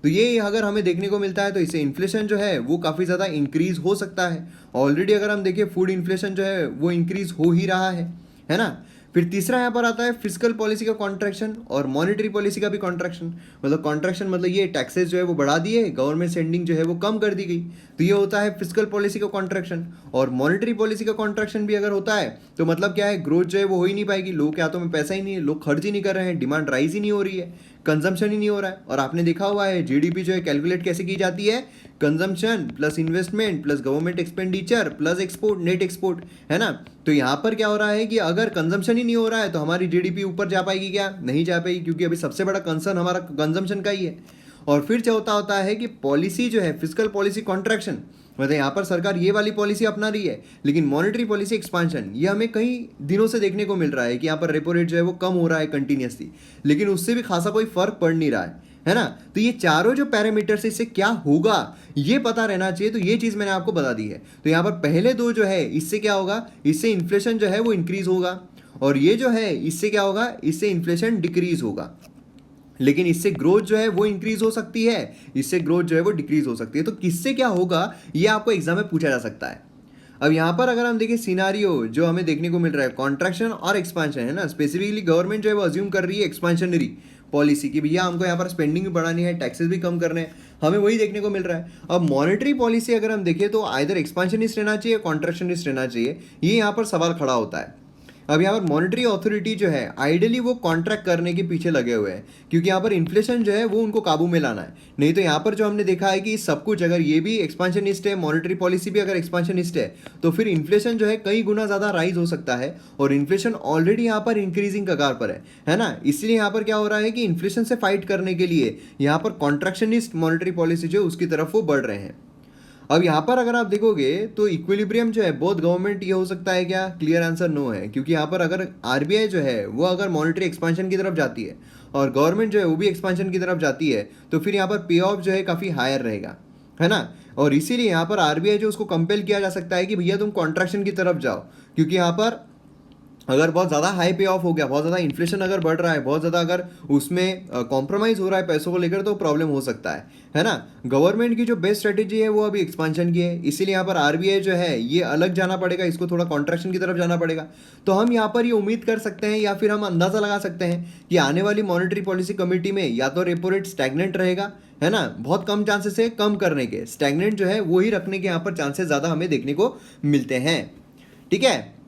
तो ये अगर हमें देखने को मिलता है तो इससे इन्फ्लेशन जो है वो काफ़ी ज़्यादा इंक्रीज हो सकता है। ऑलरेडी अगर हम देखें फूड इन्फ्लेशन जो है वो इंक्रीज हो ही रहा है ना। फिर तीसरा यहाँ पर आता है फिस्कल पॉलिसी का कॉन्ट्रैक्शन और मॉनेटरी पॉलिसी का भी कॉन्ट्रैक्शन। मतलब कॉन्ट्रैक्शन मतलब ये टैक्सेस जो है वो बढ़ा दिए, गवर्नमेंट स्पेंडिंग जो है वो कम कर दी गई, तो ये होता है फिस्कल पॉलिसी का कॉन्ट्रैक्शन। और मॉनेटरी पॉलिसी का कॉन्ट्रैक्शन भी अगर होता है तो मतलब क्या है, ग्रोथ जो है वो हो ही नहीं पाएगी, लोगों के हाथों में पैसा ही नहीं है, लोग खर्च ही नहीं कर रहे हैं, डिमांड राइज ही नहीं हो रही है, कंजम्पशन ही नहीं हो रहा है। और आपने देखा हुआ है जीडीपी जो है कैलकुलेट कैसे की जाती है, consumption plus investment plus government expenditure plus export, net export, है ना। तो यहाँ पर क्या हो रहा है कि अगर कंजम्पशन ही नहीं हो रहा है तो हमारी जीडीपी ऊपर जा पाएगी क्या, नहीं जा पाएगी, क्योंकि अभी सबसे बड़ा कंसर्न हमारा कंजम्पशन का ही है। और फिर क्या होता है कि पॉलिसी जो है फिस्कल पॉलिसी कॉन्ट्रैक्शन, मतलब यहाँ पर सरकार ये वाली पॉलिसी अपना रही है, लेकिन मॉनेटरी पॉलिसी एक्सपांशन ये हमें कई दिनों से देखने को मिल रहा है कि यहाँ पर रेपो रेट जो है वो कम हो रहा है कंटिन्यूसली, लेकिन उससे भी खासा कोई फर्क पड़ नहीं रहा है ना। तो ये चारों जो पैरामीटर्स इससे क्या होगा ये पता रहना चाहिए, तो ये चीज़ मैंने आपको बता दी है। तो यहाँ पर पहले दो जो है इससे क्या होगा, इससे इन्फ्लेशन जो है वो इंक्रीज होगा, और ये जो है इससे क्या होगा, इससे इन्फ्लेशन डिक्रीज होगा। लेकिन इससे ग्रोथ जो है वो इंक्रीज हो सकती है, इससे ग्रोथ जो है वो डिक्रीज हो सकती है। तो किससे क्या होगा ये आपको एग्जाम में पूछा जा सकता है। अब यहाँ पर अगर हम देखें सिनारियो जो हमें देखने को मिल रहा है कॉन्ट्रैक्शन और एक्सपांशन, है ना। स्पेसिफिकली गवर्नमेंट जो है वो अज्यूम कर रही है एक्सपांशनरी पॉलिसी की, भैया हमको यहाँ पर स्पेंडिंग भी बढ़ानी है, टैक्सेस भी कम करने हैं, हमें वही देखने को मिल रहा है। अब मॉनेटरी पॉलिसी अगर हम देखें तो आइदर एक्सपांशनिस्ट रहना चाहिए, कॉन्ट्रैक्शनिस्ट रहना चाहिए, ये यहाँ पर सवाल खड़ा होता है। अब यहाँ पर मॉनेटरी अथॉरिटी जो है आइडियली वो कॉन्ट्रैक्ट करने के पीछे लगे हुए हैं, क्योंकि यहाँ पर इन्फ्लेशन जो है वो उनको काबू में लाना है। नहीं तो यहाँ पर जो हमने देखा है कि सब कुछ अगर ये भी एक्सपांशनिस्ट है, मॉनेटरी पॉलिसी भी अगर एक्सपांशनिस्ट है, तो फिर इन्फ्लेशन जो है कई गुना ज़्यादा राइज हो सकता है, और इन्फ्लेशन ऑलरेडी यहाँ पर इंक्रीजिंग कगार पर है ना। इसलिए यहाँ पर क्या हो रहा है कि इन्फ्लेशन से फाइट करने के लिए यहाँ पर कॉन्ट्रैक्शनिस्ट मॉनेटरी पॉलिसी जो है उसकी तरफ वो बढ़ रहे हैं। अब यहाँ पर अगर आप देखोगे तो इक्विलिब्रियम जो है बोथ गवर्नमेंट ये हो सकता है क्या? क्लियर आंसर नो है, क्योंकि यहाँ पर अगर आरबीआई जो है वो अगर मॉनेटरी एक्सपांशन की तरफ जाती है और गवर्नमेंट जो है वो भी एक्सपांशन की तरफ जाती है, तो फिर यहाँ पर पे ऑफ जो है काफ़ी हायर रहेगा, है ना। और इसीलिए यहाँ पर आरबीआई जो उसको कंपेल किया जा सकता है कि भैया तुम कॉन्ट्रैक्शन की तरफ जाओ, क्योंकि यहाँ पर अगर बहुत ज़्यादा हाई पे ऑफ हो गया, बहुत ज़्यादा इन्फ्लेशन अगर बढ़ रहा है, बहुत ज़्यादा अगर उसमें कॉम्प्रोमाइज़ हो रहा है पैसों को लेकर, तो प्रॉब्लम हो सकता है ना। गवर्नमेंट की जो बेस्ट स्ट्रेटेजी है वो अभी एक्सपांशन की है, इसीलिए यहाँ पर आरबीआई जो है ये अलग जाना पड़ेगा, इसको थोड़ा कॉन्ट्रैक्शन की तरफ जाना पड़ेगा। तो हम यहाँ पर ये उम्मीद कर सकते हैं या फिर हम अंदाज़ा लगा सकते हैं कि आने वाली मॉनेटरी पॉलिसी कमेटी में या तो रेपो रेट स्टैग्नेंट रहेगा, है ना, बहुत कम चांसेस है कम करने के, स्टैग्नेंट जो है वो ही रखने के यहाँ पर चांसेस ज़्यादा हमें देखने को मिलते हैं। ठीक है,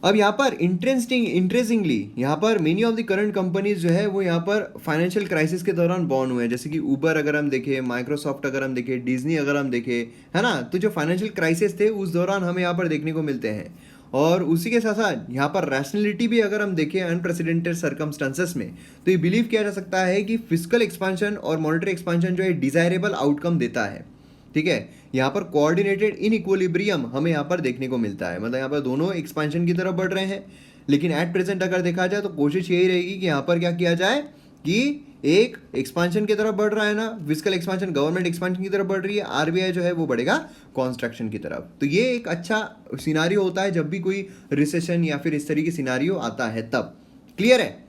अब यहाँ पर इंटरेस्टिंगली यहाँ पर many of the current companies जो है वो यहाँ पर फाइनेंशियल क्राइसिस के दौरान बॉर्न हुए हैं, जैसे कि ऊबर अगर हम देखें, माइक्रोसॉफ्ट अगर हम देखें, डिज्नी अगर हम देखें, है ना। तो जो फाइनेंशियल क्राइसिस थे उस दौरान हमें यहाँ पर देखने को मिलते हैं। और उसी के साथ साथ यहाँ पर रैशनलिटी भी अगर हम देखें अनप्रेसिडेंटेड सर्कमस्टांसेस में, तो ये बिलीव किया जा सकता है कि फिस्कल एक्सपांशन और मॉनेटरी एक्सपांशन जो है डिजायरेबल आउटकम देता है। ठीक है, यहाँ पर कोऑर्डिनेटेड इनइक्विलिब्रियम हमें यहाँ पर देखने को मिलता है, मतलब यहाँ पर दोनों एक्सपांशन की तरफ बढ़ रहे हैं, लेकिन एट प्रेजेंट अगर देखा जाए तो कोशिश यही रहेगी कि यहाँ पर क्या किया जाए कि एक एक्सपांशन की तरफ बढ़ रहा है ना, फिस्कल एक्सपांशन, गवर्नमेंट एक्सपांशन की तरफ बढ़ रही है, आरबीआई जो है वो बढ़ेगा कंस्ट्रक्शन की तरफ। तो ये एक अच्छा सिनारियो होता है जब भी कोई रिसेशन या फिर इस तरीके की सिनारियो आता है तब। क्लियर है?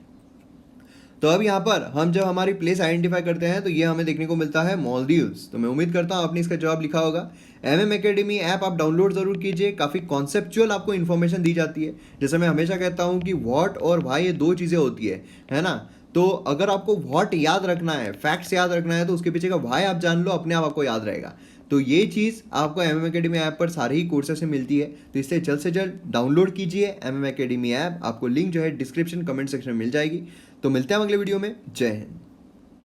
तो अब यहाँ पर हम जब हमारी प्लेस आइडेंटिफाई करते हैं तो ये हमें देखने को मिलता है मालदीव्स। तो मैं उम्मीद करता हूँ आपने इसका जवाब लिखा होगा। MM एकेडमी ऐप आप डाउनलोड ज़रूर कीजिए, काफ़ी कॉन्सेप्चुअल आपको इन्फॉर्मेशन दी जाती है। जैसे मैं हमेशा कहता हूँ कि व्हाट और व्हाई ये दो चीज़ें होती है ना। तो अगर आपको व्हाट याद रखना है, फैक्ट्स याद रखना है, तो उसके पीछे का व्हाई आप जान लो, अपने आप आपको याद रहेगा। तो ये चीज़ आपको MM एकेडमी ऐप पर सारे ही कोर्सेज से मिलती है, तो इससे जल्द से जल्द डाउनलोड कीजिए MM एकेडमी ऐप। आपको लिंक जो है डिस्क्रिप्शन कमेंट सेक्शन में मिल जाएगी। तो मिलते हैं अगले वीडियो में। जय हिंद।